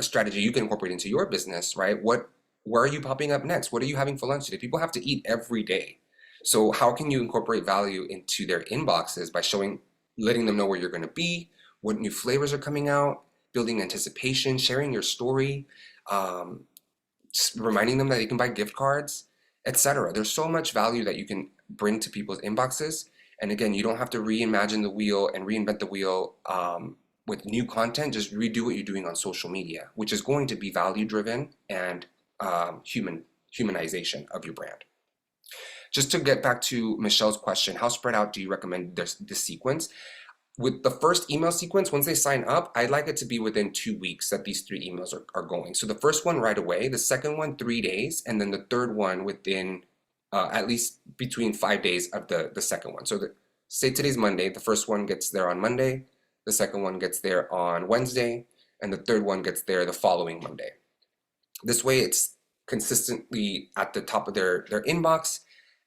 strategy you can incorporate into your business, right? What Where are you popping up next? What are you having for lunch today? People have to eat every day. So how can you incorporate value into their inboxes by letting them know where you're going to be, what new flavors are coming out, building anticipation, sharing your story, um, just reminding them that they can buy gift cards, etc. There's so much value that you can bring to people's inboxes. And again, you don't have to reimagine the wheel and reinvent the wheel with new content. Just redo what you're doing on social media, which is going to be value driven and humanization of your brand. Just to get back to Michelle's question, how spread out do you recommend the sequence? With the first email sequence, once they sign up, I'd like it to be within 2 weeks that these 3 emails are going. So the first one right away, the second one 3 days, and then the third one within at least between 5 days of the second one. So say today's Monday, the first one gets there on Monday, the second one gets there on Wednesday, and the third one gets there the following Monday. This way it's consistently at the top of their inbox,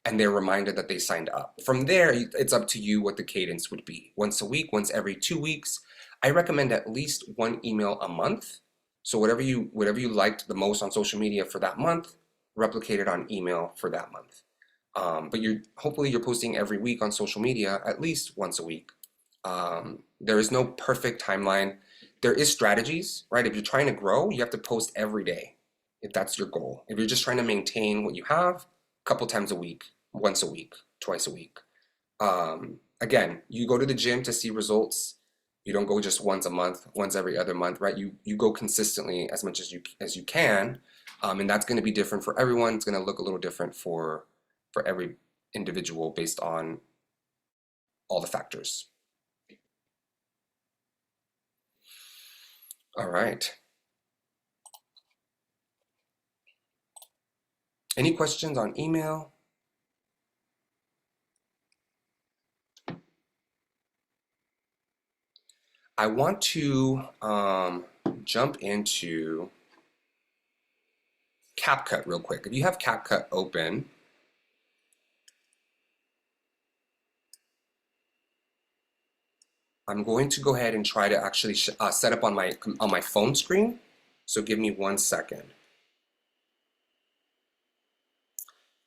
and they're reminded that they signed up. From there, it's up to you what the cadence would be. Once a week, once every 2 weeks. I recommend at least one email a month. So whatever you liked the most on social media for that month, replicate it on email for that month. But hopefully you're posting every week on social media, at least once a week. There is no perfect timeline. There is strategies, right? If you're trying to grow, you have to post every day, if that's your goal. If you're just trying to maintain what you have, a couple times a week, once a week, twice a week. Again, you go to the gym to see results. You don't go just once a month, once every other month, right? You go consistently as much as you can, and that's going to be different for everyone. It's going to look a little different for every individual based on all the factors. All right. Any questions on email? I want to jump into CapCut real quick. If you have CapCut open, I'm going to go ahead and try to actually set up on my phone screen. So give me 1 second.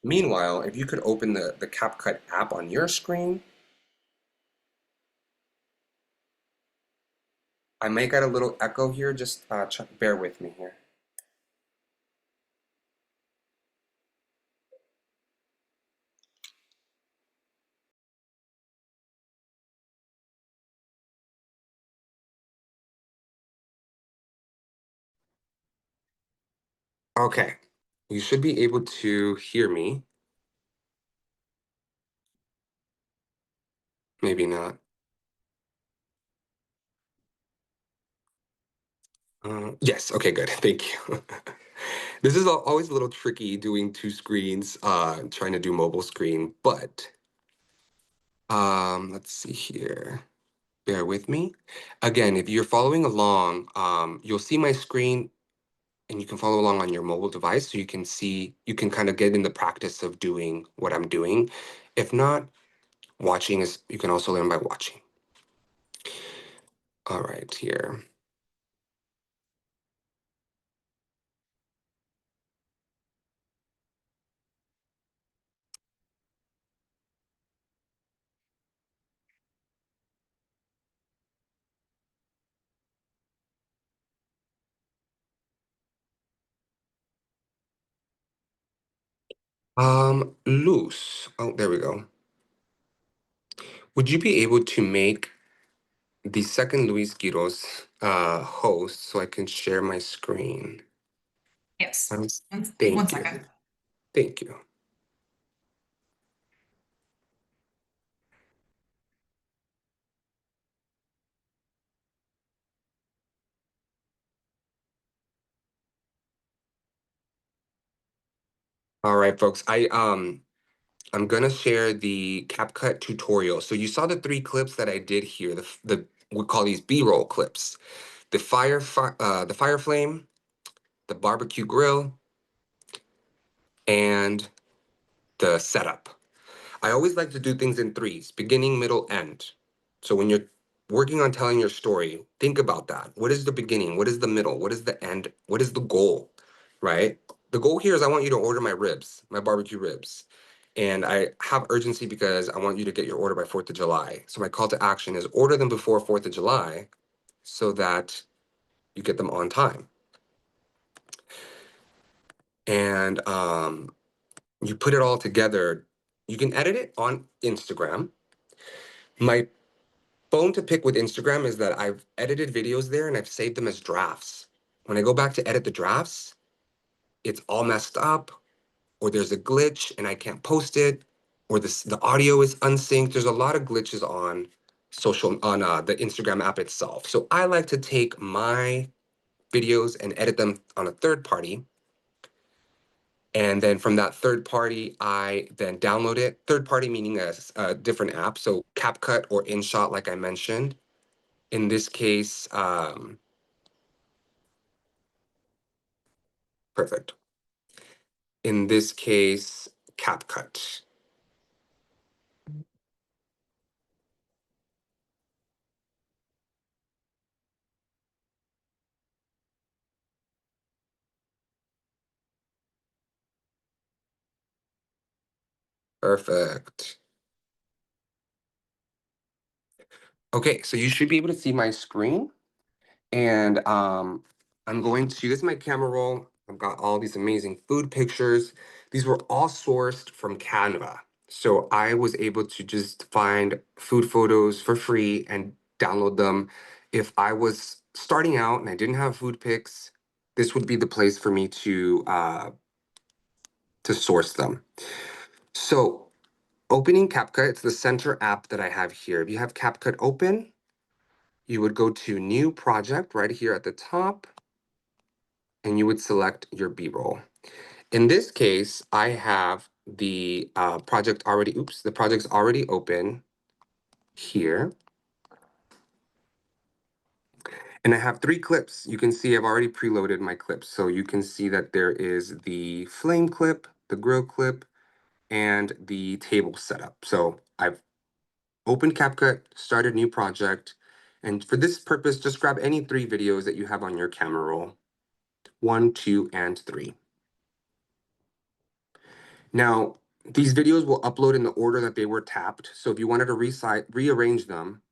Meanwhile, if you could open the CapCut app on your screen, I may get a little echo here, just bear with me here. Okay, you should be able to hear me. Maybe not. Yes, okay, good, thank you. This is always a little tricky doing two screens, trying to do mobile screen, but let's see here. Bear with me. Again, if you're following along, you'll see my screen and you can follow along on your mobile device so you can kind of get in the practice of doing what I'm doing. If not, you can also learn by watching. All right, here. Luz. Oh, there we go. Would you be able to make the second Luis Quiroz host so I can share my screen? Yes. Thank One you. second. Thank you. All right, folks. I'm gonna share the CapCut tutorial. So you saw the 3 clips that I did here. We call these B-roll clips. The fire flame, the barbecue grill, and the setup. I always like to do things in threes: beginning, middle, end. So when you're working on telling your story, think about that. What is the beginning? What is the middle? What is the end? What is the goal? Right? the goal here is I want you to order my ribs, my barbecue ribs. And I have urgency because I want you to get your order by 4th of July. So my call to action is order them before 4th of July so that you get them on time. And you put it all together. You can edit it on Instagram. My bone to pick with Instagram is that I've edited videos there and I've saved them as drafts. When I go back to edit the drafts, it's all messed up, or there's a glitch and I can't post it, or the audio is unsynced. There's a lot of glitches on the Instagram app itself. So I like to take my videos and edit them on a third party. And then from that third party, I then download it. Third party meaning a different app. So CapCut or InShot, like I mentioned. In this case, perfect. In this case, CapCut. Perfect. Okay, so you should be able to see my screen. And I'm going to, this is my camera roll. I've got all these amazing food pictures. These were all sourced from Canva. So I was able to just find food photos for free and download them. If I was starting out and I didn't have food pics, this would be the place for me to source them. So opening CapCut, it's the center app that I have here. If you have CapCut open, you would go to new project right here at the top, and you would select your B-roll. In this case, I have the the project's already open here. And I have 3 clips. You can see I've already preloaded my clips. So you can see that there is the flame clip, the grill clip, and the table setup. So I've opened CapCut, started new project, and for this purpose, just grab any 3 videos that you have on your camera roll, 1, 2, and 3. Now, these videos will upload in the order that they were tapped. So if you wanted to rearrange them,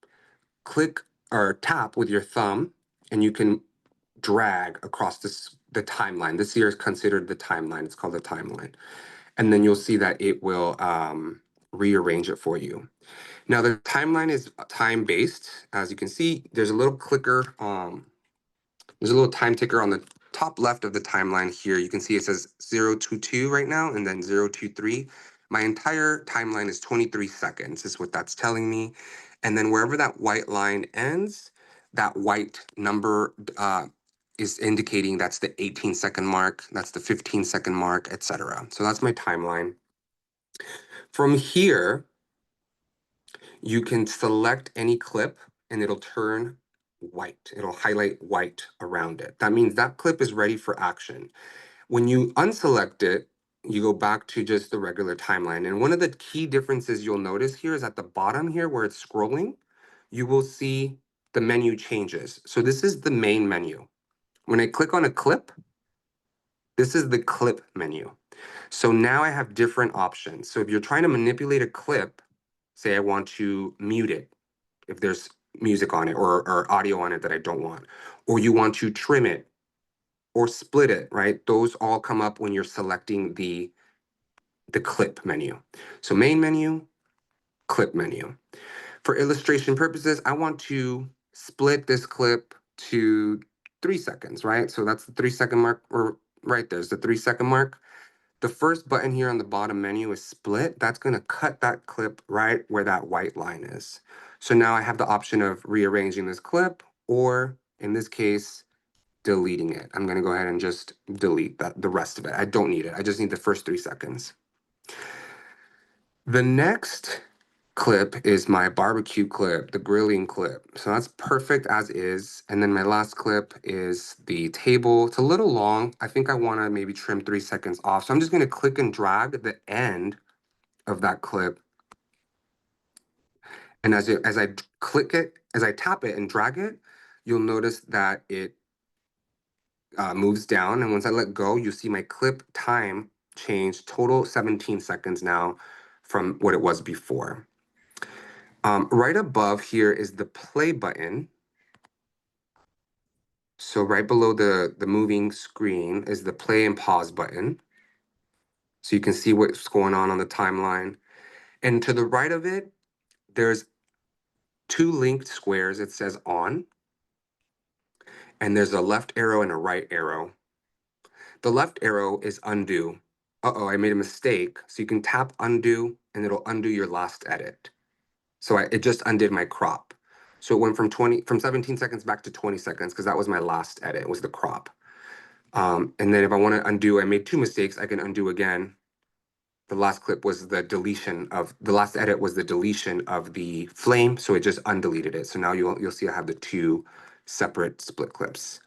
click or tap with your thumb, and you can drag across the timeline. This here is considered the timeline. It's called the timeline. And then you'll see that it will rearrange it for you. Now, the timeline is time-based. As you can see, there's a little clicker. There's a little time ticker on the top left of the timeline here. You can see it says 022 right now and then 023. My entire timeline is 23 seconds is what that's telling me. And then wherever that white line ends, that white number is indicating that's the 18-second mark, that's the 15-second mark, etc. So that's my timeline. From here, you can select any clip and it'll turn white. It'll highlight white around it. That means that clip is ready for action. When you unselect it, you go back to just the regular timeline. And one of the key differences you'll notice here is at the bottom here where it's scrolling, you will see the menu changes. So this is the main menu. When I click on a clip, this is the clip menu. So now I have different options. So if you're trying to manipulate a clip, say I want to mute it, if there's music on it or audio on it that I don't want, or you want to trim it or split it, right? Those all come up when you're selecting the clip menu. So main menu, clip menu. For illustration purposes, I want to split this clip to 3 seconds, right? So that's the 3-second mark, or right there's the 3-second mark. The first button here on the bottom menu is split. That's going to cut that clip right where that white line is. So now I have the option of rearranging this clip, or in this case, deleting it. I'm going to go ahead and just delete the rest of it. I don't need it. I just need the first 3 seconds. The next clip is my barbecue clip, the grilling clip. So that's perfect as is. And then my last clip is the table. It's a little long. I think I want to maybe trim 3 seconds off. So I'm just going to click and drag the end of that clip. And as I click it, as I tap it and drag it, you'll notice that it moves down, and once I let go, you see my clip time change, total 17 seconds now from what it was before. Right above here is the play button. So right below the moving screen is the play and pause button. So you can see what's going on the timeline. And to the right of it, there's two linked squares. It says on, and there's a left arrow and a right arrow. The left arrow is undo. Uh-oh, I made a mistake. So you can tap undo and it'll undo your last edit. So it just undid my crop. So it went from 17 seconds back to 20 seconds because that was my last edit, was the crop. And then if I want to undo, I made two mistakes, I can undo again. The last clip was the last edit was the deletion of the flame, so it just undeleted it. So now you'll see I have the two separate split clips.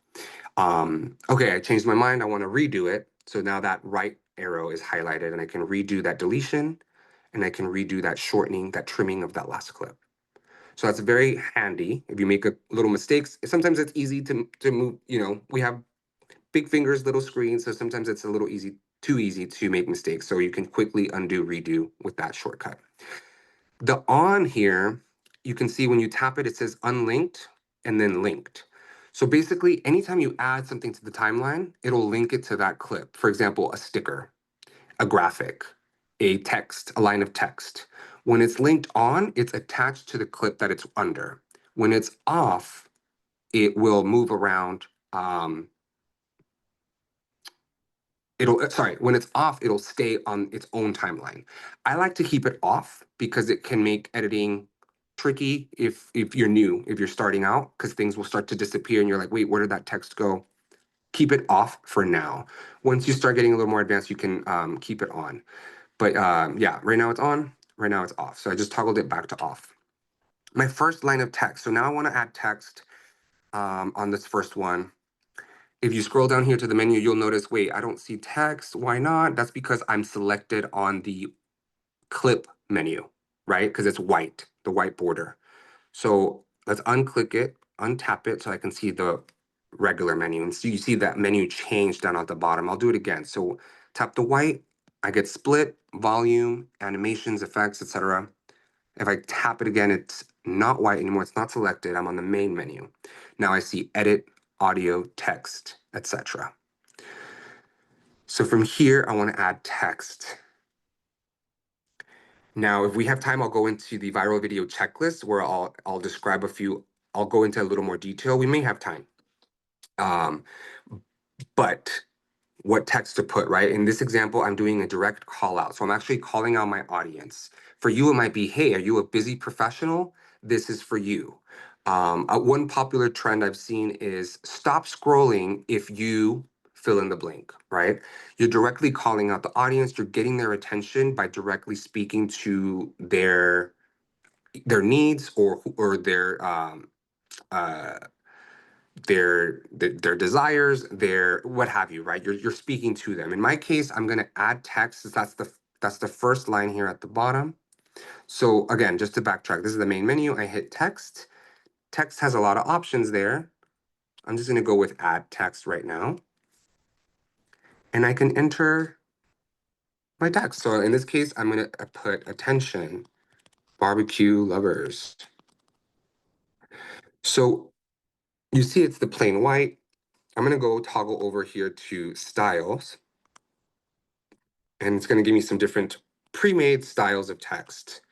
Okay, I changed my mind. I want to redo it. So now that right arrow is highlighted and I can redo that deletion and I can redo that shortening, that trimming of that last clip. So that's very handy if you make a little mistakes. Sometimes it's easy to move, we have big fingers, little screens, so sometimes it's a little too easy to make mistakes. So you can quickly undo, redo with that shortcut. The on here, you can see when you tap it, it says unlinked and then linked. So basically, anytime you add something to the timeline, it'll link it to that clip. For example, a sticker, a graphic, a text, a line of text. When it's linked on, it's attached to the clip that it's under. When it's off, it will move around. When it's off, it'll stay on its own timeline. I like to keep it off because it can make editing tricky if you're new, if you're starting out, because things will start to disappear and you're like, wait, where did that text go? Keep it off for now. Once you start getting a little more advanced, you can keep it on. But yeah, right now it's on, right now it's off. So I just toggled it back to off. My first line of text. So now I want to add text on this first one. If you scroll down here to the menu, you'll notice, wait, I don't see text. Why not? That's because I'm selected on the clip menu, right? Because it's white, the white border. So let's unclick it, untap it so I can see the regular menu. And so you see that menu change down at the bottom. I'll do it again. So tap the white, I get split, volume, animations, effects, etc. If I tap it again, it's not white anymore. It's not selected. I'm on the main menu. Now I see edit, audio, text, etc. So from here, I want to add text. Now, if we have time, I'll go into the viral video checklist where I'll describe a few. I'll go into a little more detail. We may have time. But what text to put, right? In this example, I'm doing a direct call out. So I'm actually calling out my audience. For you, it might be, hey, are you a busy professional? This is for you. One popular trend I've seen is stop scrolling if you fill in the blank, right? You're directly calling out the audience. You're getting their attention by directly speaking to their needs or uh, their desires, their what have you, right? You're speaking to them. In my case, I'm going to add text. That's the first line here at the bottom. So again, just to backtrack, this is the main menu. I hit text. Text has a lot of options there. I'm just going to go with add text right now. And I can enter my text. So in this case, I'm going to put attention, barbecue lovers. So you see it's the plain white. I'm going to go toggle over here to styles. And it's going to give me some different pre-made styles of text.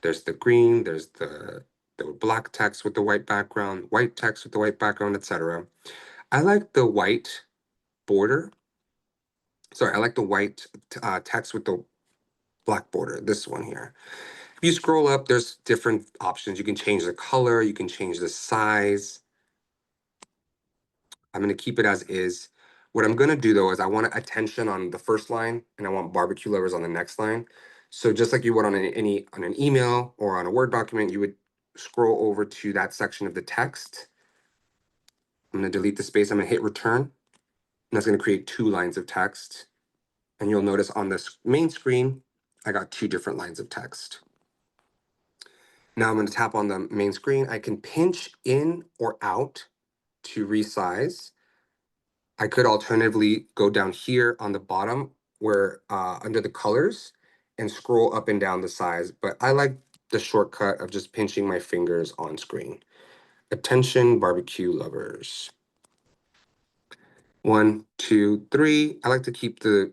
There's the green, there's the black text with the white background, white text with the white background, etc. I like the white border. Sorry, I like the white text with the black border, this one here. If you scroll up, there's different options. You can change the color, you can change the size. I'm going to keep it as is. What I'm going to do though is I want attention on the first line and I want barbecue lovers on the next line. So just like you would on an email or on a Word document, you would scroll over to that section of the text. I'm going to delete the space. I'm going to hit return. And that's going to create two lines of text. And you'll notice on this main screen, I got two different lines of text. Now I'm going to tap on the main screen. I can pinch in or out to resize. I could alternatively go down here on the bottom where under the colors and scroll up and down the size, but I like the shortcut of just pinching my fingers on screen. Attention barbecue lovers. 1, 2, 3. I like to keep the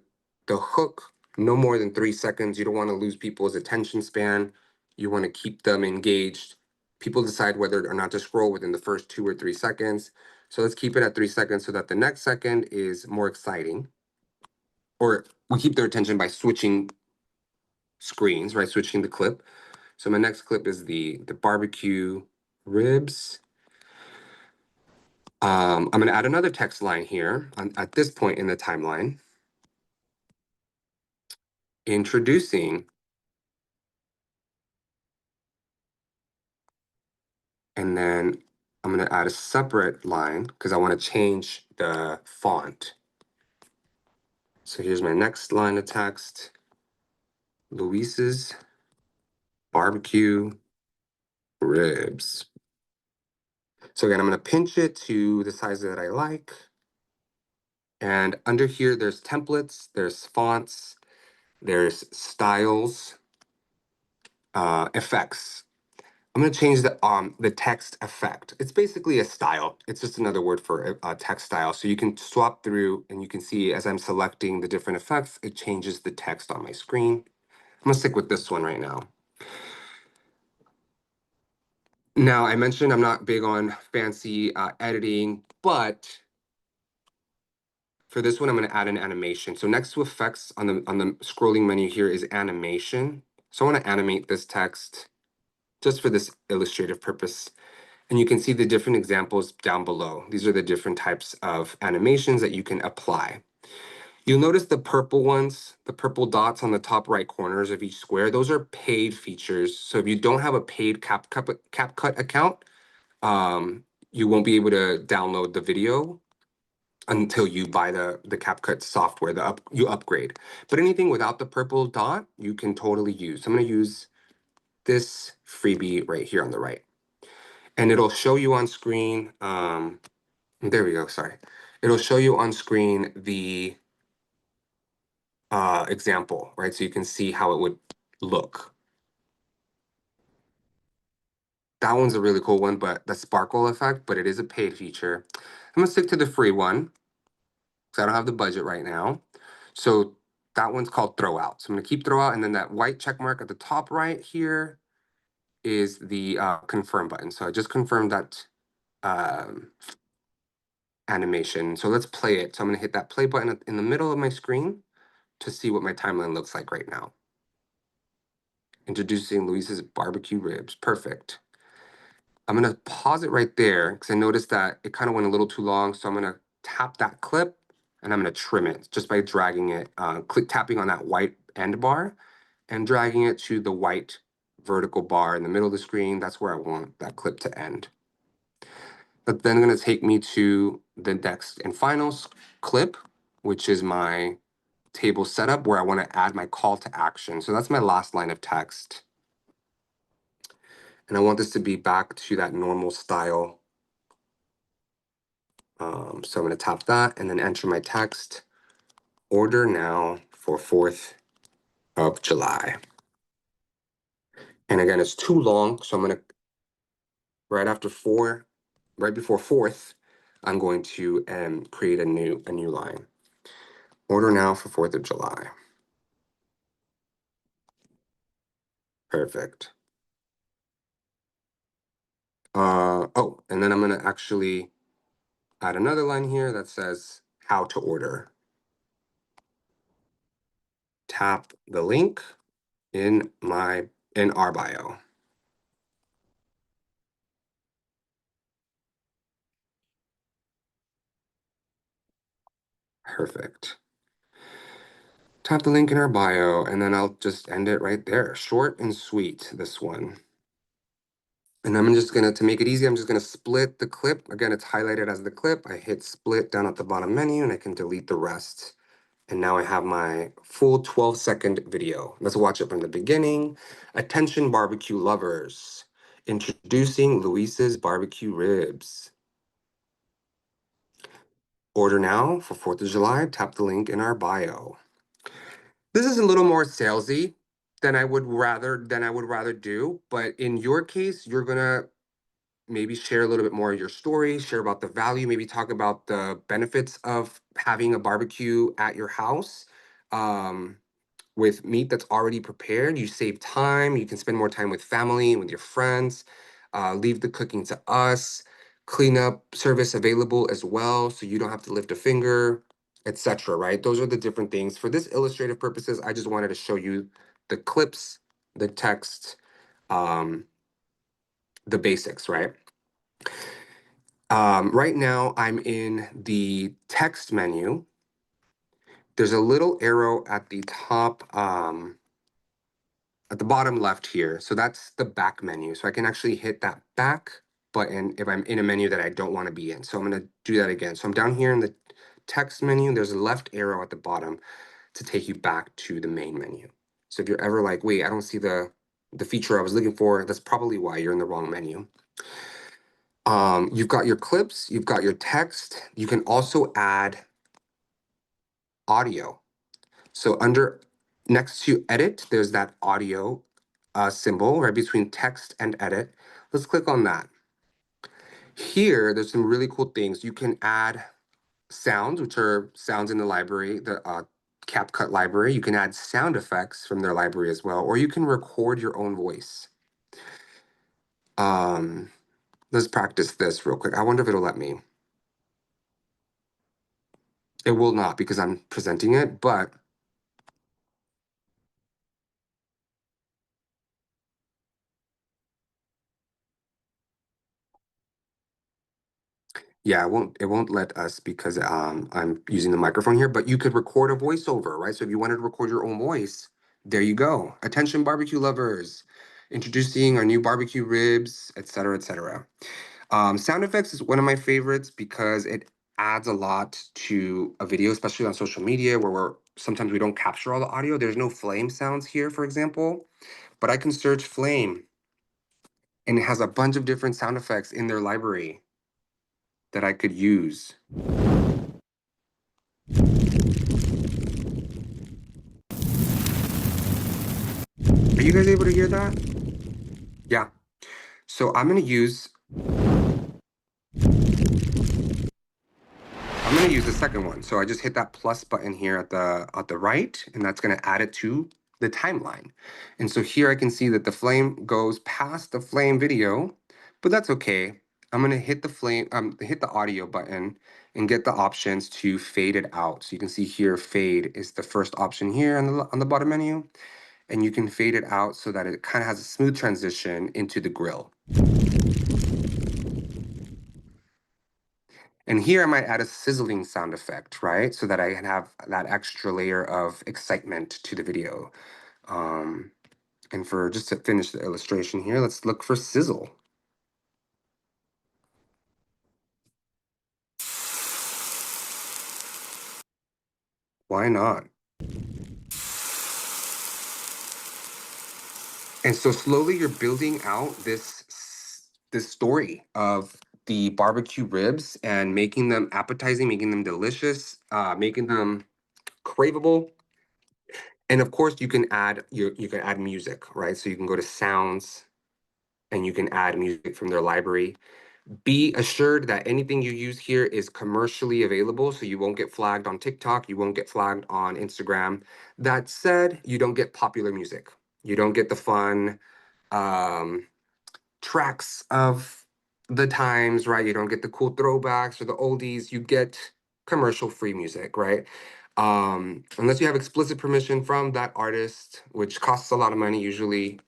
hook no more than 3 seconds. You don't want to lose people's attention span. You want to keep them engaged. People decide whether or not to scroll within the first 2 or 3 seconds. So let's keep it at 3 seconds so that the next second is more exciting. Or we keep their attention by switching screens, right? Switching the clip. So my next clip is the barbecue ribs. I'm going to add another text line here at this point in the timeline. Introducing, and then I'm going to add a separate line because I want to change the font. So here's my next line of text. Luis's barbecue ribs. So again, I'm going to pinch it to the size that I like. And under here, there's templates, there's fonts, there's styles, effects. I'm going to change the text effect. It's basically a style. It's just another word for a text style. So you can swap through and you can see as I'm selecting the different effects, it changes the text on my screen. I'm going to stick with this one right now. Now, I mentioned I'm not big on fancy editing, but for this one, I'm going to add an animation. So next to effects on the scrolling menu here is animation. So I want to animate this text just for this illustrative purpose. And you can see the different examples down below. These are the different types of animations that you can apply. You'll notice the purple ones, the purple dots on the top right corners of each square. Those are paid features. So if you don't have a paid CapCut account, you won't be able to download the video until you buy the CapCut software, you upgrade. But anything without the purple dot, you can totally use. I'm going to use this freebie right here on the right. And it'll show you on screen, there we go, sorry. It'll show you on screen the example, right? So you can see how it would look. That one's a really cool one, but the sparkle effect, but it is a paid feature. I'm gonna stick to the free one because I don't have the budget right now. So that one's called throw out. So I'm gonna keep throw out, and then that white check mark at the top right here is the confirm button. So I just confirmed that animation. So let's play it. So I'm gonna hit that play button in the middle of my screen to see what my timeline looks like right now. Introducing Luis's barbecue ribs. Perfect. I'm gonna pause it right there because I noticed that it kind of went a little too long. So I'm gonna tap that clip and I'm gonna trim it just by dragging it, tapping on that white end bar and dragging it to the white vertical bar in the middle of the screen. That's where I want that clip to end. But then gonna take me to the next and final clip, which is my table setup where I want to add my call to action. So that's my last line of text. And I want this to be back to that normal style. So I'm going to tap that and then enter my text. Order now for 4th of July. And again, it's too long. So I'm going to, right before 4th, I'm going to create a new line. Order now for 4th of July. Perfect. Oh, and then I'm going to actually add another line here that says how to order. Tap the link in our bio. Perfect. Tap the link in our bio, and then I'll just end it right there. Short and sweet, this one. And I'm just gonna, to make it easy, I'm just gonna split the clip. Again, it's highlighted as the clip. I hit split down at the bottom menu and I can delete the rest. And now I have my full 12-second video. Let's watch it from the beginning. Attention barbecue lovers. Introducing Luis's barbecue ribs. Order now for 4th of July. Tap the link in our bio. This is a little more salesy than I would rather do, but in your case, you're gonna maybe share a little bit more of your story, share about the value, maybe talk about the benefits of having a barbecue at your house. Um, with meat that's already prepared, you save time. You can spend more time with family and with your friends. Leave the cooking to us. Cleanup service available as well, so you don't have to lift a finger, etc. Right? Those are the different things. For this illustrative purposes, I just wanted to show you the clips, the text, um, the basics. Right? Right now, I'm in the text menu. There's a little arrow at the top. At the bottom left here. So that's the back menu. So I can actually hit that back button if I'm in a menu that I don't want to be in. So I'm going to do that again. So I'm down here in the text menu. There's a left arrow at the bottom to take you back to the main menu. So if you're ever like, wait, I don't see the feature I was looking for, that's probably why you're in the wrong menu. You've got your clips, you've got your text. You can also add audio. So next to edit, there's that audio symbol right between text and edit. Let's click on that. Here, there's some really cool things. You can add sounds, which are sounds in the library, the CapCut library. You can add sound effects from their library as well, or you can record your own voice. Let's practice this real quick. I wonder if it'll let me. It will not because I'm presenting it, but yeah, it won't let us because I'm using the microphone here, but you could record a voiceover, right? So if you wanted to record your own voice, there you go. Attention barbecue lovers, introducing our new barbecue ribs, etc., etc. Sound effects is one of my favorites because it adds a lot to a video, especially on social media where sometimes we don't capture all the audio. There's no flame sounds here, for example, but I can search flame and it has a bunch of different sound effects in their library that I could use. Are you guys able to hear that? Yeah. So I'm gonna use the second one. So I just hit that plus button here at the right, and that's gonna add it to the timeline. And so here I can see that the flame goes past the flame video, but that's okay. I'm gonna hit hit the audio button and get the options to fade it out. So you can see here, fade is the first option here on the bottom menu, and you can fade it out so that it kind of has a smooth transition into the grill. And here I might add a sizzling sound effect, right? So that I can have that extra layer of excitement to the video. And for just to finish the illustration here, let's look for sizzle. Why not? And so slowly you're building out this story of the barbecue ribs and making them appetizing, making them delicious, making them craveable. And of course, you can add music, right? So you can go to sounds and you can add music from their library. Be assured that anything you use here is commercially available, so you won't get flagged on TikTok, you won't get flagged on Instagram. That said, you don't get popular music. You don't get the fun um, tracks of the times, right? You don't get the cool throwbacks or the oldies. You get commercial free music, right? Unless you have explicit permission from that artist, which costs a lot of money, usually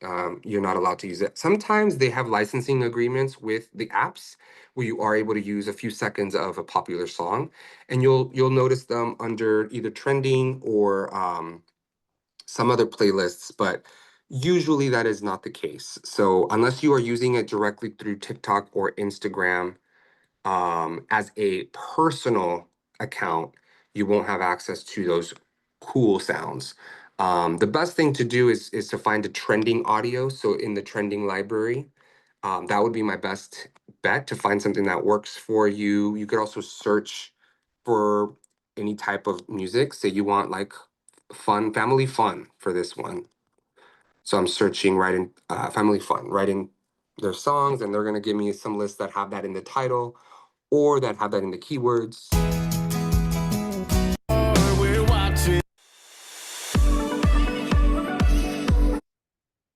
you're not allowed to use it. Sometimes they have licensing agreements with the apps where you are able to use a few seconds of a popular song, and you'll notice them under either trending or some other playlists, but usually that is not the case. So unless you are using it directly through TikTok or Instagram as a personal account, you won't have access to those cool sounds. The best thing to do is to find a trending audio. So in the trending library, that would be my best bet to find something that works for you. You could also search for any type of music. Say you want like fun, family fun for this one. So I'm searching writing family fun, writing their songs, and they're gonna give me some lists that have that in the title or that have that in the keywords.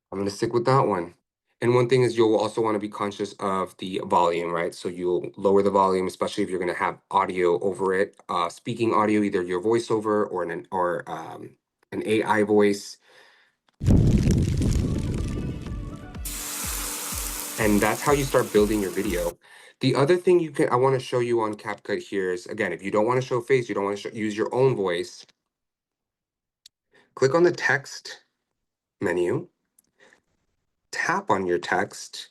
I'm gonna stick with that one. And one thing is you'll also want to be conscious of the volume, right? So you'll lower the volume, especially if you're gonna have audio over it. Speaking audio, either your voiceover or an AI voice. And that's how you start building your video. The other thing I want to show you on CapCut here is, again, if you don't want to show face, you don't want to use your own voice, click on the text menu, tap on your text,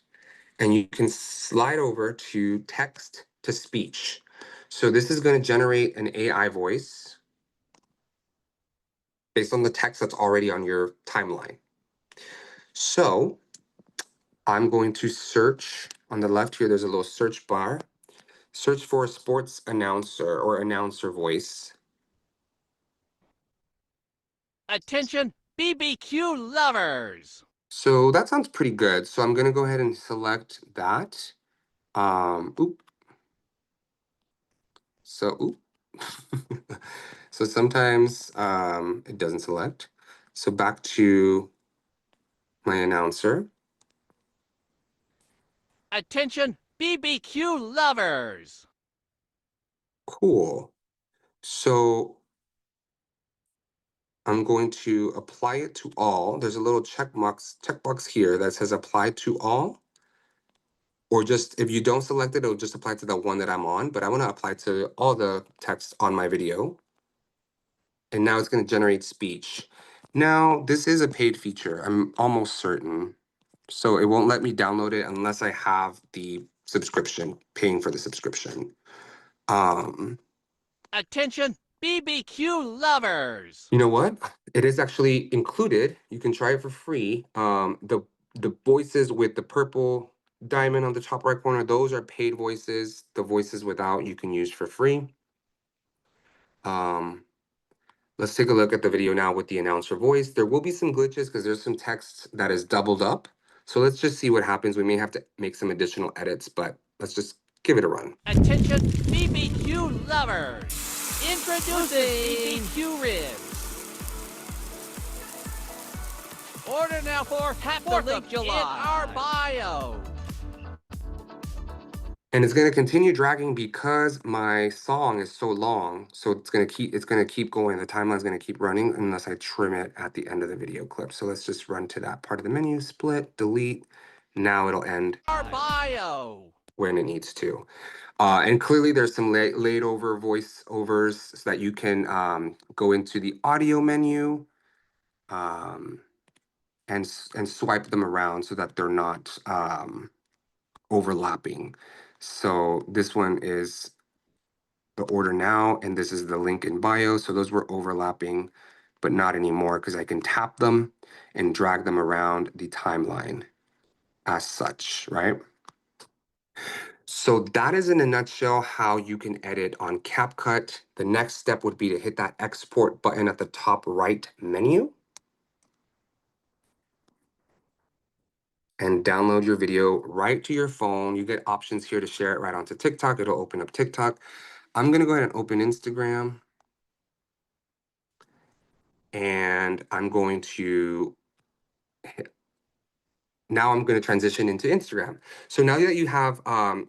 and you can slide over to text to speech. So this is going to generate an AI voice based on the text that's already on your timeline. So I'm going to search on the left here. There's a little search bar. Search for a sports announcer or announcer voice. Attention, BBQ lovers! So that sounds pretty good. So I'm gonna go ahead and select that. Oop. So oop. So sometimes it doesn't select. So back to my announcer. Attention, BBQ lovers! Cool. So I'm going to apply it to all. There's a little checkbox here that says apply to all. Or just if you don't select it, it'll just apply to the one that I'm on. But I want to apply to all the text on my video. And now it's going to generate speech. Now, this is a paid feature, I'm almost certain. So it won't let me download it unless I have the subscription, paying for the subscription. Attention, BBQ lovers! You know what? It is actually included. You can try it for free. The voices with the purple diamond on the top right corner, those are paid voices. The voices without you can use for free. Let's take a look at the video now with the announcer voice. There will be some glitches because there's some text that is doubled up. So let's just see what happens. We may have to make some additional edits, but let's just give it a run. Attention, BBQ lovers! Introducing BBQ ribs! Order now for tap the link in our bio! And it's going to continue dragging because my song is so long. So it's going to keep going. The timeline's going to keep running unless I trim it at the end of the video clip. So let's just run to that part of the menu, split, delete. Now it'll end Our bio! when it needs to. And clearly there's some laid over voiceovers so that you can go into the audio menu and swipe them around so that they're not overlapping. So this one is the order now, and this is the link in bio. So those were overlapping, but not anymore because I can tap them and drag them around the timeline as such, right? So that is in a nutshell how you can edit on CapCut. The next step would be to hit that export button at the top right menu and download your video right to your phone. You get options here to share it right onto TikTok. It'll open up TikTok. I'm gonna go ahead and open Instagram. And I'm going to now I'm going to transition into Instagram. So now that you have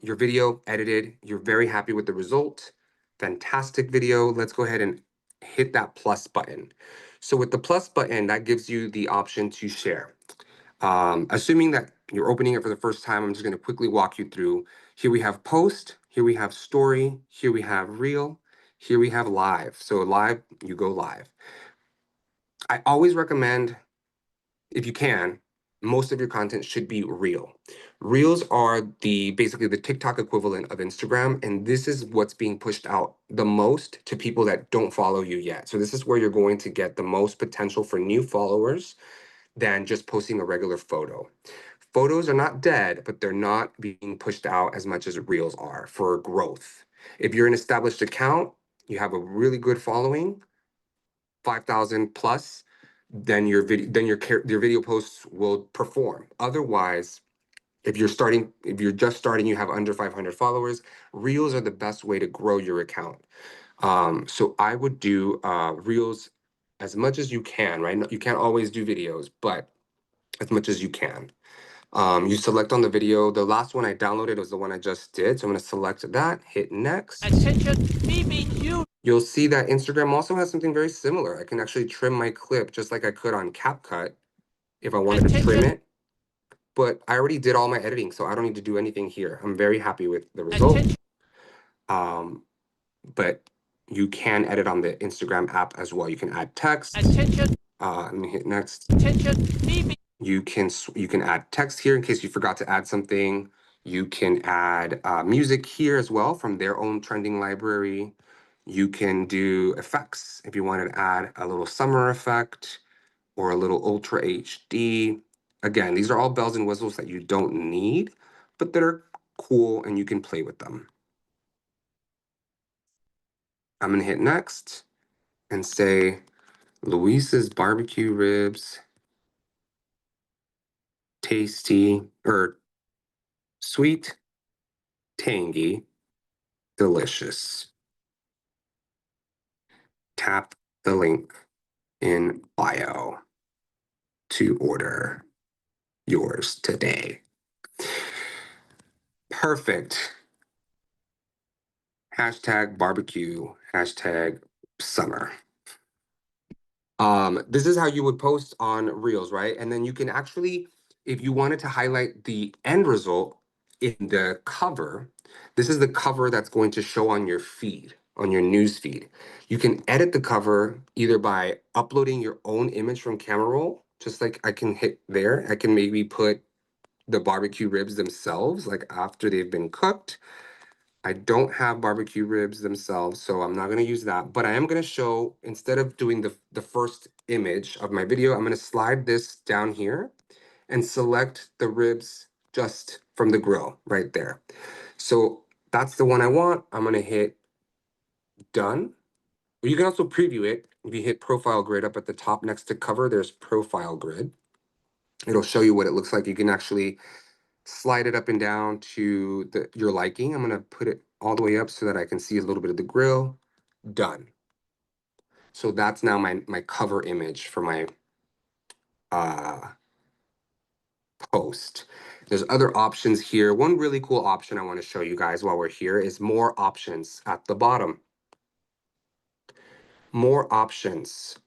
your video edited, you're very happy with the result, fantastic video, let's go ahead and hit that plus button. So with the plus button, that gives you the option to share. Assuming that you're opening it for the first time, I'm just going to quickly walk you through. Here we have post, here we have story, here we have reel, here we have live. So live, you go live. I always recommend, if you can, most of your content should be reel. Reels are basically the TikTok equivalent of Instagram, and this is what's being pushed out the most to people that don't follow you yet. So this is where you're going to get the most potential for new followers than just posting a regular photo. Photos are not dead, but they're not being pushed out as much as reels are for growth. If you're an established account, you have a really good following, 5,000 plus, then your video posts will perform. Otherwise, if you're just starting, you have under 500 followers, Reels are the best way to grow your account. So I would do Reels as much as you can, right? You can't always do videos, but as much as you can. You select on the video. The last one I downloaded was the one I just did. So I'm going to select that, hit next. Attention, BBQ. You'll see that Instagram also has something very similar. I can actually trim my clip just like I could on CapCut if I wanted to trim it. But I already did all my editing, so I don't need to do anything here. I'm very happy with the result. But you can edit on the Instagram app as well. You can add text. Let me hit next. You can add text here in case you forgot to add something. You can add music here as well from their own trending library. You can do effects if you wanted to add a little summer effect or a little ultra HD. Again, these are all bells and whistles that you don't need, but that are cool and you can play with them. I'm gonna hit next and say Luis's barbecue ribs, tasty, or sweet, tangy, delicious. Tap the link in bio to order yours today. Perfect. Hashtag barbecue, hashtag summer. This is how you would post on Reels, right? And then you can actually, if you wanted to highlight the end result in the cover, this is the cover that's going to show on your feed, on your news feed. You can edit the cover either by uploading your own image from Camera Roll, just like I can hit there. I can maybe put the barbecue ribs themselves, like after they've been cooked. I don't have barbecue ribs themselves, so I'm not going to use that. But I am going to show, instead of doing the first image of my video, I'm going to slide this down here and select the ribs just from the grill right there. So that's the one I want. I'm going to hit done. You can also preview it. If you hit profile grid up at the top next to cover, there's profile grid. It'll show you what it looks like. You can actually slide it up and down to your liking. I'm gonna put it all the way up so that I can see a little bit of the grill. Done. So that's now my cover image for my post. There's other options here. One really cool option I want to show you guys while we're here is more options at the bottom. More options.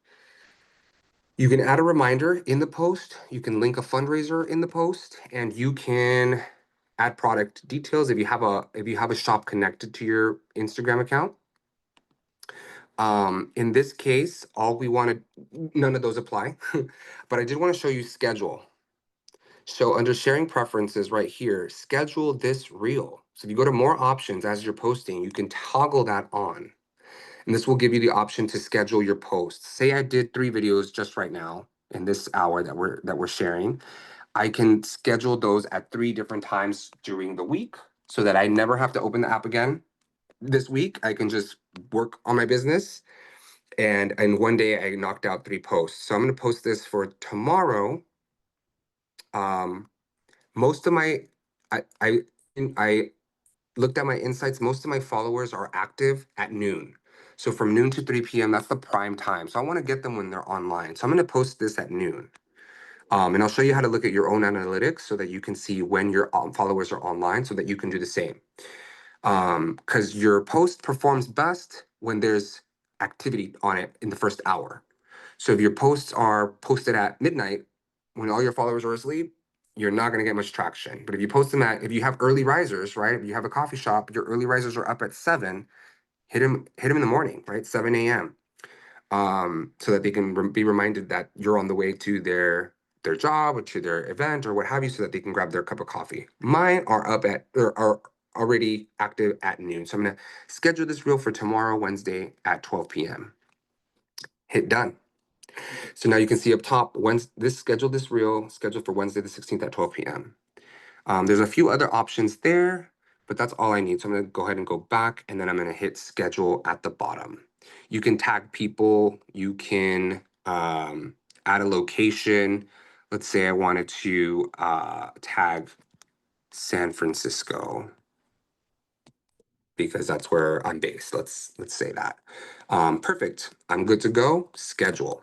You can add a reminder in the post. You can link a fundraiser in the post, and you can add product details if you have a shop connected to your Instagram account. In this case, none of those apply, but I did want to show you schedule. So under sharing preferences right here, schedule this reel. So if you go to more options as you're posting, you can toggle that on. And this will give you the option to schedule your posts. Say I did 3 videos just right now in this hour that we're sharing. I can schedule those at 3 different times during the week so that I never have to open the app again. This week, I can just work on my business. And in one day, I knocked out 3 posts. So I'm going to post this for tomorrow. Most of my, I looked at my insights. Most of my followers are active at noon. So from noon to 3 p.m., that's the prime time. So I want to get them when they're online. So I'm going to post this at noon. And I'll show you how to look at your own analytics so that you can see when your followers are online so that you can do the same. Because your post performs best when there's activity on it in the first hour. So if your posts are posted at midnight when all your followers are asleep, you're not going to get much traction. But if you post them if you have early risers, right? If you have a coffee shop, your early risers are up at 7, hit them in the morning, right? 7 a.m. So that they can be reminded that you're on the way to their job or to their event or what have you, so that they can grab their cup of coffee. Mine are are already active at noon. So I'm going to schedule this reel for tomorrow, Wednesday at 12 p.m. Hit done. So now you can see up top, schedule this reel scheduled for Wednesday the 16th at 12 p.m. There's a few other options there, but that's all I need. So I'm gonna go ahead and go back, and then I'm gonna hit schedule at the bottom. You can tag people, you can add a location. Let's say I wanted to tag San Francisco because that's where I'm based. Let's say that. Perfect. I'm good to go. Schedule.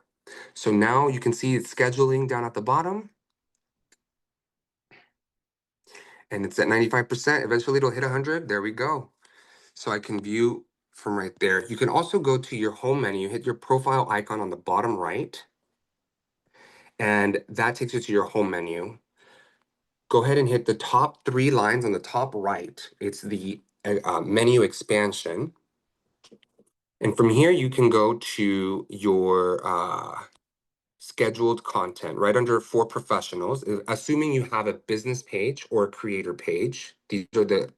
So now you can see it's scheduling down at the bottom, and it's at 95%. Eventually it'll hit 100. There we go. So I can view from right there. You can also go to your home menu, hit your profile icon on the bottom right, and that takes you to your home menu. Go ahead and hit the top 3 lines on the top right. It's the menu expansion. And from here, you can go to your scheduled content right under for professionals. Assuming you have a business page or a creator page, these are the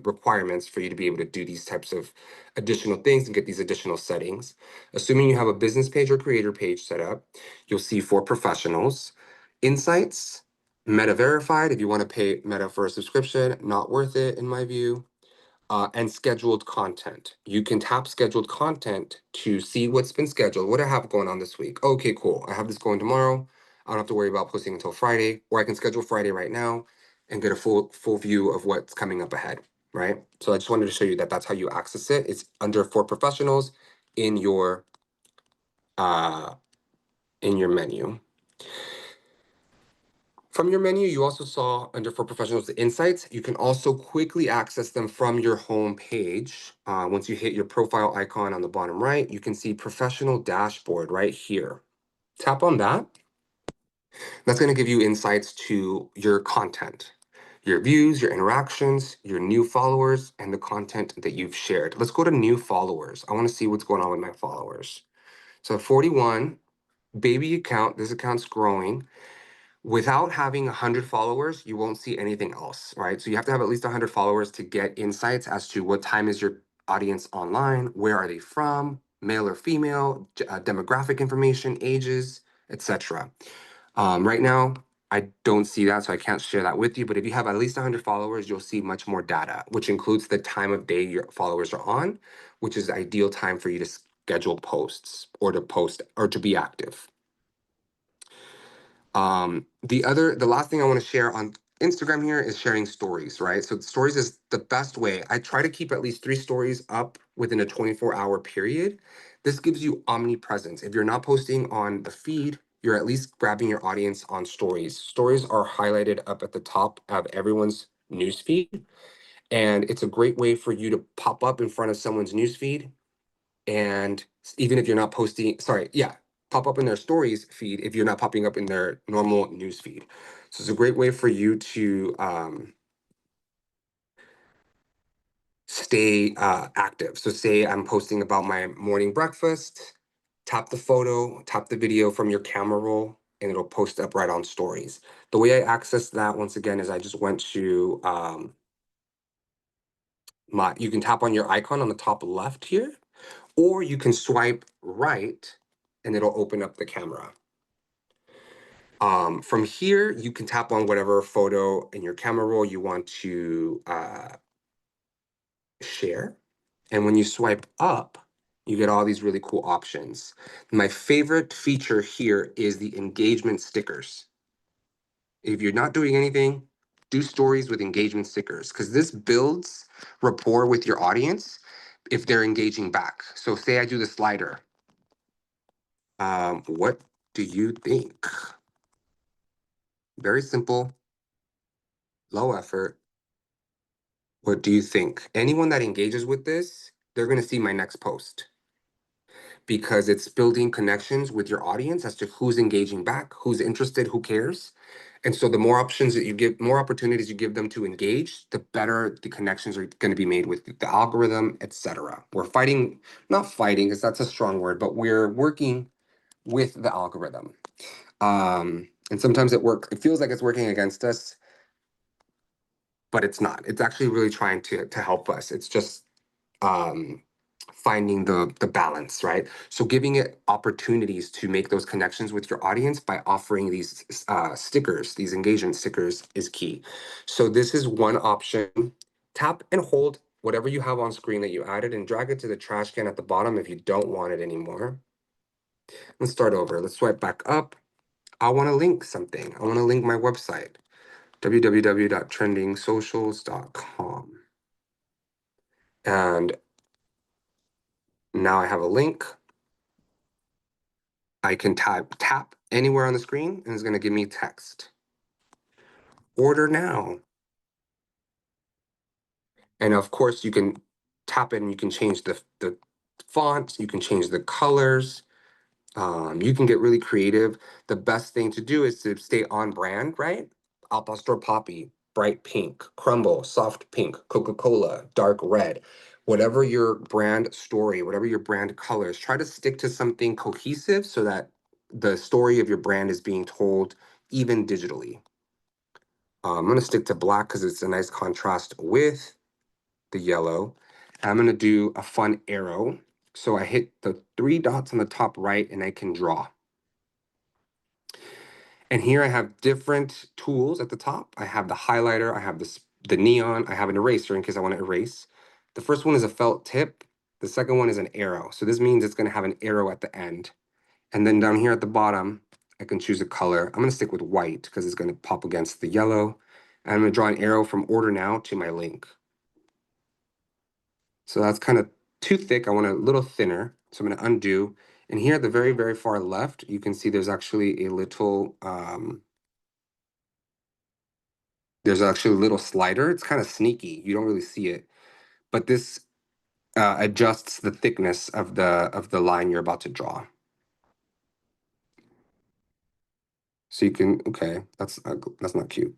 requirements for you to be able to do these types of additional things and get these additional settings. Assuming you have a business page or creator page set up, you'll see for professionals, insights, Meta verified. If you want to pay Meta for a subscription, not worth it in my view. And scheduled content. You can tap scheduled content to see what's been scheduled. What I have going on this week. Okay, cool. I have this going tomorrow. I don't have to worry about posting until Friday, or I can schedule Friday right now and get a full view of what's coming up ahead, right? So I just wanted to show you that that's how you access it. It's under for professionals in your menu. From your menu, you also saw under For Professionals the insights. You can also quickly access them from your home page. Once you hit your profile icon on the bottom right, you can see Professional Dashboard right here. Tap on that. That's going to give you insights to your content, your views, your interactions, your new followers, and the content that you've shared. Let's go to new followers. I want to see what's going on with my followers. So 41, baby account, this account's growing. Without having 100 followers, you won't see anything else, right? So you have to have at least 100 followers to get insights as to what time is your audience online, where are they from, male or female, demographic information, ages, etc. Right now, I don't see that, so I can't share that with you. But if you have at least 100 followers, you'll see much more data, which includes the time of day your followers are on, which is the ideal time for you to schedule posts or to post or to be active. The last thing I want to share on Instagram here is sharing stories, right? So stories is the best way. I try to keep at least 3 stories up within a 24-hour period. This gives you omnipresence. If you're not posting on the feed, you're at least grabbing your audience on stories. Stories are highlighted up at the top of everyone's newsfeed, and it's a great way for you to pop up in front of someone's newsfeed. And even if you're not posting, pop up in their stories feed if you're not popping up in their normal news feed. So it's a great way for you to stay active. So say I'm posting about my morning breakfast, tap the photo, tap the video from your camera roll, and it'll post up right on stories. The way I access that once again is I just went to you can tap on your icon on the top left here, or you can swipe right and it'll open up the camera. From here, you can tap on whatever photo in your camera roll you want to share. And when you swipe up, you get all these really cool options. My favorite feature here is the engagement stickers. If you're not doing anything, do stories with engagement stickers because this builds rapport with your audience if they're engaging back. So say I do the slider. What do you think? Very simple, low effort. What do you think? Anyone that engages with this, they're going to see my next post because it's building connections with your audience as to who's engaging back, who's interested, who cares. And so the more options that you give, more opportunities you give them to engage, the better the connections are going to be made with the algorithm, etc. We're fighting, not fighting, because that's a strong word, but we're working with the algorithm. And sometimes it feels like it's working against us, but it's not. It's actually really trying to help us. It's just finding the balance, right? So giving it opportunities to make those connections with your audience by offering these stickers, these engagement stickers is key. So this is one option Tap and hold whatever you have on screen that you added and drag it to the trash can at the bottom if you don't want it anymore. Let's start over. Let's swipe back up. I want to link something. I want to link my website, www.trendingsocials.com. And now I have a link. I can tap anywhere on the screen and it's going to give me text. Order now. And of course, you can tap it and you can change the font, you can change the colors. You can get really creative. The best thing to do is to stay on brand, right? Al Pastor Poppy, bright pink, Crumble, soft pink, Coca-Cola, dark red. Whatever your brand story, whatever your brand colors, try to stick to something cohesive so that the story of your brand is being told even digitally. I'm going to stick to black because it's a nice contrast with the yellow. I'm going to do a fun arrow. So I hit the 3 dots on the top right and I can draw. And here I have different tools at the top. I have the highlighter, I have the neon, I have an eraser in case I want to erase. The first one is a felt tip. The second one is an arrow. So this means it's going to have an arrow at the end. And then down here at the bottom, I can choose a color. I'm going to stick with white because it's going to pop against the yellow. And I'm going to draw an arrow from order now to my link. So that's kind of too thick. I want it a little thinner. So I'm going to undo. And here at the very, very far left, you can see there's actually a little slider. It's kind of sneaky. You don't really see it. But this adjusts the thickness of the line you're about to draw. So you can, okay, that's not cute.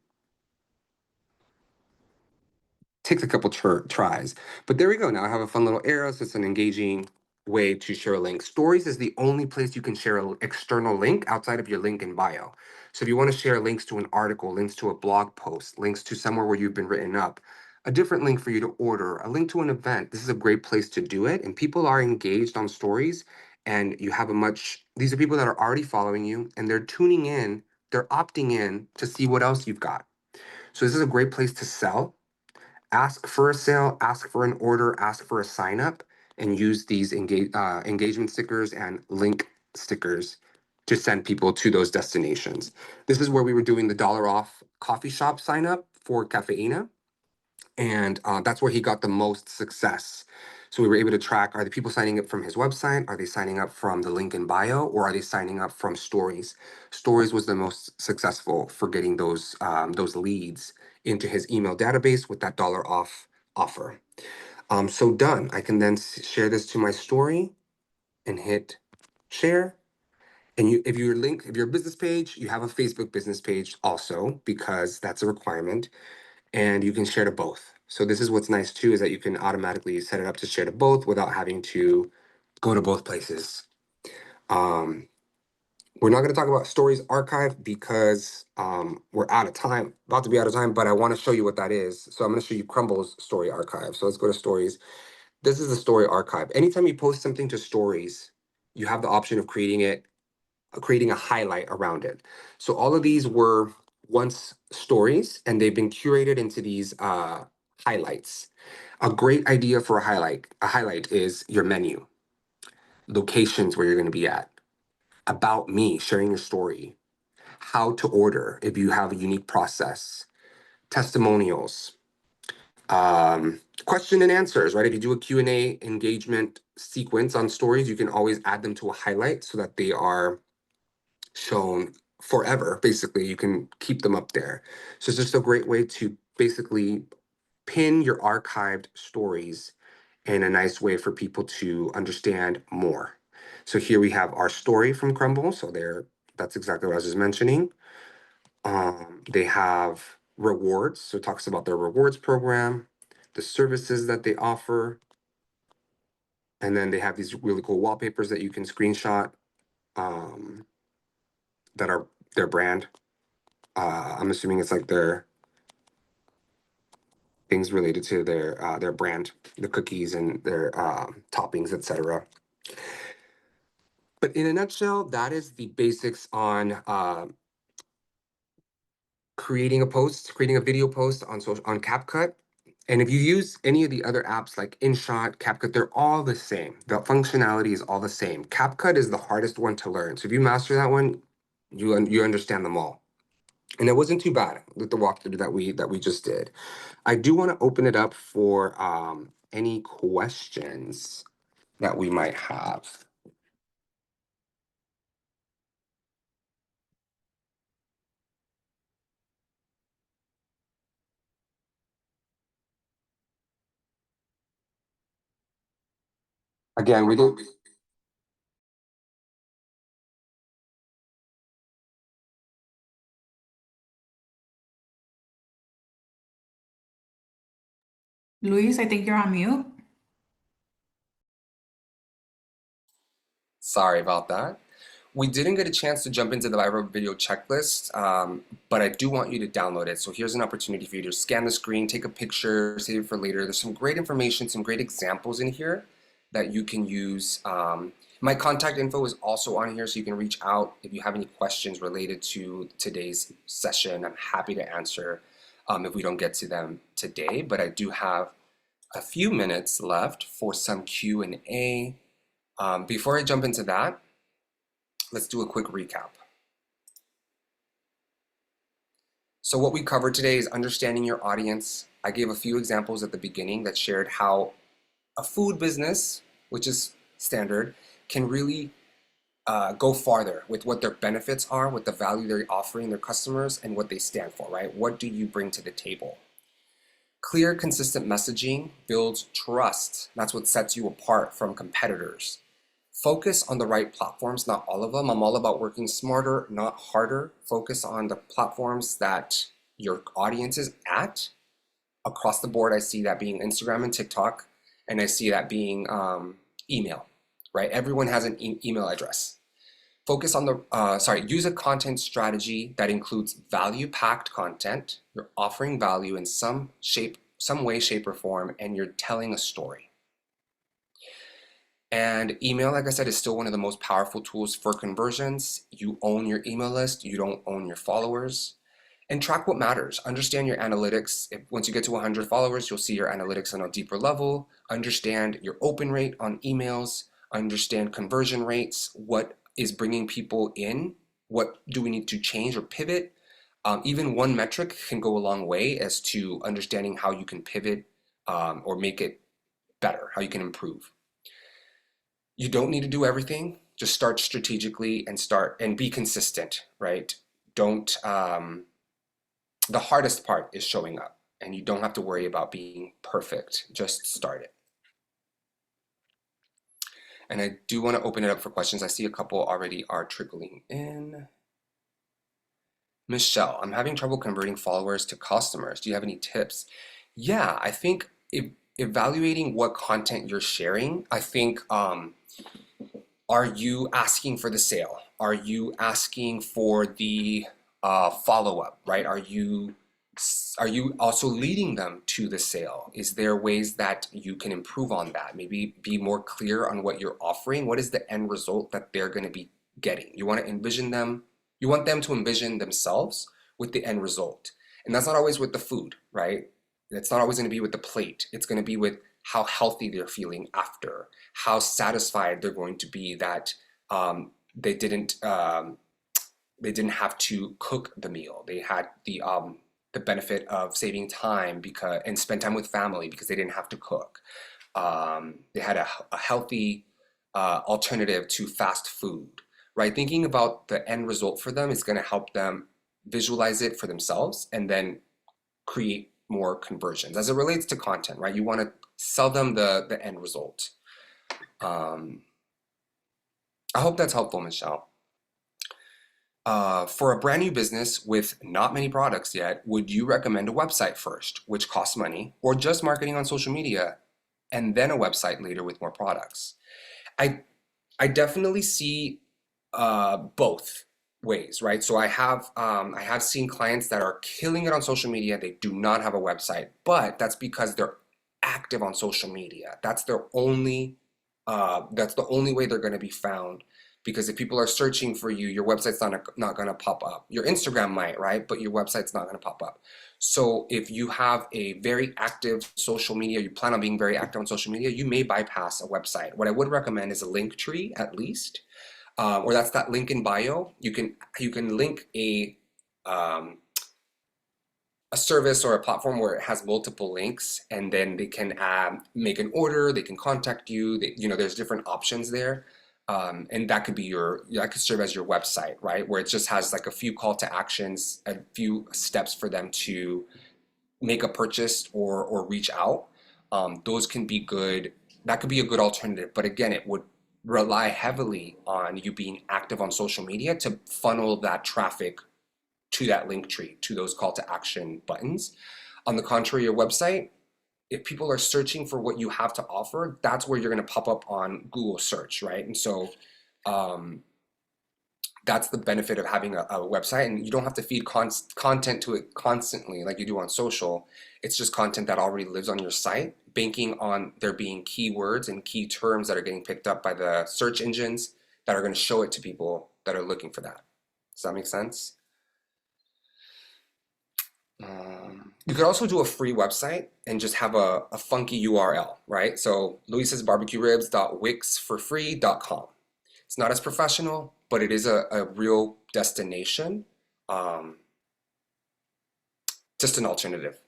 Takes a couple tries. But there we go. Now I have a fun little arrow. So it's an engaging way to share a link. Stories is the only place you can share an external link outside of your link in bio. So if you want to share links to an article, links to a blog post, links to somewhere where you've been written up, a different link for you to order, a link to an event, this is a great place to do it. And people are engaged on stories and you have these are people that are already following you and they're tuning in, they're opting in to see what else you've got. So this is a great place to sell. Ask for a sale, ask for an order, ask for a sign up, and use these engagement stickers and link stickers to send people to those destinations. This is where we were doing the $1 off coffee shop sign up for Cafeína. And that's where he got the most success. So we were able to track, are the people signing up from his website? Are they signing up from the link in bio? Or are they signing up from stories? Stories was the most successful for getting those leads into his email database with that $1 off offer. So done. I can then share this to my story and hit share. And if you're a business page, you have a Facebook business page also, because that's a requirement. And you can share to both. So this is what's nice too, is that you can automatically set it up to share to both without having to go to both places. We're not going to talk about Stories Archive because we're out of time, about to be out of time, but I want to show you what that is. So I'm going to show you Crumble's Story Archive. So let's go to Stories. This is the Story Archive. Anytime you post something to Stories, you have the option of creating a highlight around it. So all of these were once stories and they've been curated into these highlights. A great idea for a highlight is your menu, locations where you're going to be at, about me, sharing your story, how to order if you have a unique process, testimonials, question and answers, right? If you do a Q&A engagement sequence on stories, you can always add them to a highlight so that they are shown forever. Basically, you can keep them up there. So it's just a great way to basically pin your archived stories in a nice way for people to understand more. So here we have our story from Crumble. So that's exactly what I was just mentioning. They have rewards. So it talks about their rewards program, the services that they offer. And then they have these really cool wallpapers that you can screenshot that are their brand. I'm assuming it's like their things related to their brand, the cookies and their toppings, etc. But in a nutshell, that is the basics on creating a video post on CapCut. And if you use any of the other apps like InShot, CapCut, they're all the same. The functionality is all the same. CapCut is the hardest one to learn. So if you master that one, you understand them all. And it wasn't too bad with the walkthrough that we just did. I do want to open it up for any questions that we might have. Again, we didn't. Luis, I think you're on mute. Sorry about that. We didn't get a chance to jump into the viral video checklist, but I do want you to download it. So here's an opportunity for you to scan the screen, take a picture, save it for later. There's some great information, some great examples in here that you can use. My contact info is also on here, so you can reach out if you have any questions related to today's session. I'm happy to answer if we don't get to them today, but I do have a few minutes left for some Q&A. Before I jump into that, let's do a quick recap. So what we covered today is understanding your audience. I gave a few examples at the beginning that shared how a food business, which is standard, can really go farther with what their benefits are, what the value they're offering their customers, and what they stand for, right? What do you bring to the table? Clear, consistent messaging builds trust. That's what sets you apart from competitors. Focus on the right platforms, not all of them. I'm all about working smarter, not harder. Focus on the platforms that your audience is at. Across the board, I see that being Instagram and TikTok, and I see that being email, right? Everyone has an email address. Focus on the, use a content strategy that includes value-packed content. You're offering value in some way, shape, or form, and you're telling a story. And email, like I said, is still one of the most powerful tools for conversions. You own your email list, you don't own your followers. And track what matters. Understand your analytics. Once you get to 100 followers, you'll see your analytics on a deeper level. Understand your open rate on emails. Understand conversion rates. What is bringing people in? What do we need to change or pivot? Even one metric can go a long way as to understanding how you can pivot or make it better, how you can improve. You don't need to do everything. Just start strategically and be consistent, right? Don't, the hardest part is showing up, and you don't have to worry about being perfect. Just start it. And I do want to open it up for questions. I see a couple already are trickling in. Michelle, I'm having trouble converting followers to customers. Do you have any tips? Yeah, I think evaluating what content you're sharing, I think, are you asking for the sale? Are you asking for the follow-up, right? Are you also leading them to the sale? Is there ways that you can improve on that? Maybe be more clear on what you're offering. What is the end result that they're going to be getting? You want to envision them. You want them to envision themselves with the end result. And that's not always with the food, right? It's not always going to be with the plate. It's going to be with how healthy they're feeling after, how satisfied they're going to be that they didn't have to cook the meal. They had the benefit of saving time and spend time with family because they didn't have to cook. They had a healthy alternative to fast food, right? Thinking about the end result for them is going to help them visualize it for themselves and then create more conversions. As it relates to content, right? You want to sell them the end result. I hope that's helpful, Michelle. For a brand new business with not many products yet, would you recommend a website first, which costs money, or just marketing on social media and then a website later with more products? I definitely see both ways, right? So I have seen clients that are killing it on social media. They do not have a website, but that's because they're active on social media. That's the only way they're going to be found. Because if people are searching for you, your website's not going to pop up. Your Instagram might, right? But your website's not going to pop up. So if you have a very active social media, you plan on being very active on social media, you may bypass a website. What I would recommend is a link tree at least, or that's that link in bio. You can link a service or a platform where it has multiple links, and then they can make an order, they can contact you. There's different options there. And that could serve as your website, right? Where it just has like a few call to actions, a few steps for them to make a purchase or reach out. Those can be good. That could be a good alternative. But again, it would rely heavily on you being active on social media to funnel that traffic to that link tree, to those call to action buttons. On the contrary, your website, if people are searching for what you have to offer, that's where you're going to pop up on Google search, right? And so that's the benefit of having a website, and you don't have to feed content to it constantly like you do on social. It's just content that already lives on your site, banking on there being keywords and key terms that are getting picked up by the search engines that are going to show it to people that are looking for that. Does that make sense? You could also do a free website and just have a funky URL, right? So luis'sbarbecueribs.wixforfree.com. It's not as professional, but it is a real destination. Just an alternative.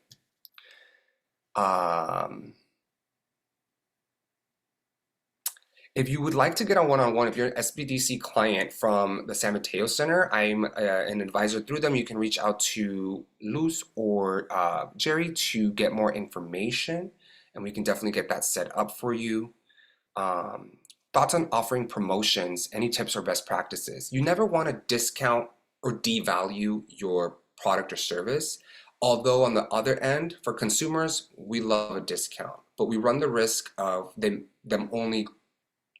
If you would like to get a one-on-one, if you're an SBDC client from the San Mateo Center, I'm an advisor through them. You can reach out to Luz or Jerry to get more information, and we can definitely get that set up for you. Thoughts on offering promotions, any tips or best practices? You never want to discount or devalue your product or service. Although on the other end, for consumers, we love a discount, but we run the risk of them only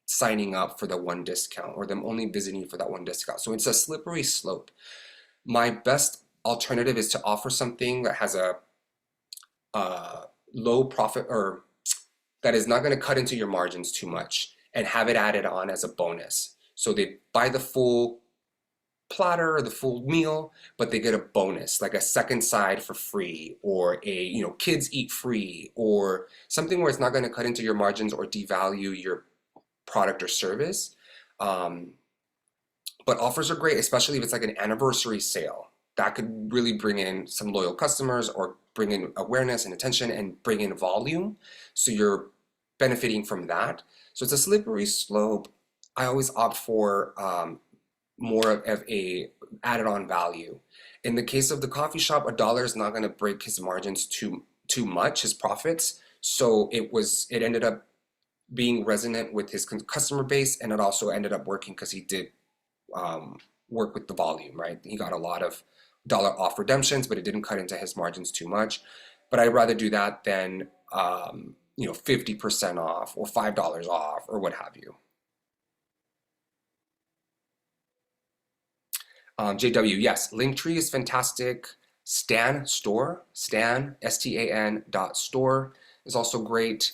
signing up for the one discount or them only visiting for that one discount. So it's a slippery slope. My best alternative is to offer something that has a low profit, or that is not going to cut into your margins too much, and have it added on as a bonus. So they buy the full platter or the full meal, but they get a bonus, like a second side for free, or a kids eat free, or something where it's not going to cut into your margins or devalue your product or service. But offers are great, especially if it's like an anniversary sale. That could really bring in some loyal customers, or bring in awareness and attention and bring in volume. So you're benefiting from that. So it's a slippery slope. I always opt for more of a added on value. In the case of the coffee shop, $1 is not going to break his margins too much, his profits. So it ended up being resonant with his customer base, and it also ended up working because he did work with the volume, right? He got a lot of dollar off redemptions, but it didn't cut into his margins too much. But I'd rather do that than 50% off or $5 off or what have you. JW, yes, Linktree is fantastic. Stan store, Stan, STAN.store is also great.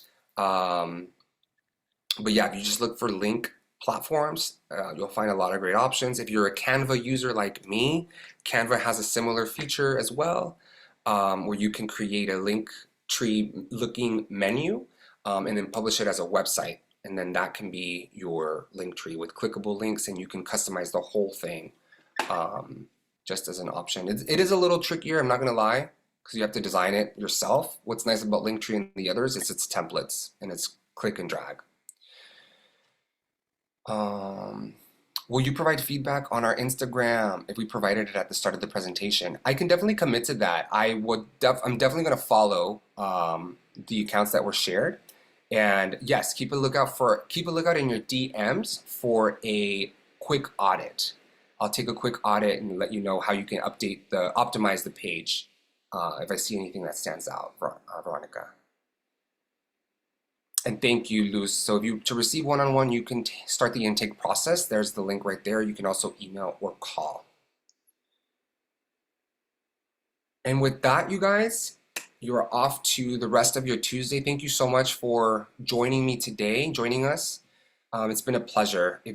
But yeah, if you just look for link platforms, you'll find a lot of great options. If you're a Canva user like me, Canva has a similar feature as well, where you can create a link tree looking menu and then publish it as a website. And then that can be your link tree with clickable links, and you can customize the whole thing just as an option. It is a little trickier, I'm not gonna lie, because you have to design it yourself. What's nice about Linktree and the others is its templates and it's click and drag. Will you provide feedback on our Instagram if we provided it at the start of the presentation? I can definitely commit to that. I'm definitely going to follow the accounts that were shared, and yes, keep a lookout in your DMs for a quick audit. I'll take a quick audit and let you know how you can optimize the page if I see anything that stands out, Veronica. And thank you, Luz. So to receive one-on-one, you can start the intake process. There's the link right there. You can also email or call. And with that, you guys, you are off to the rest of your Tuesday. Thank you so much for joining me today, joining us. It's been a pleasure. If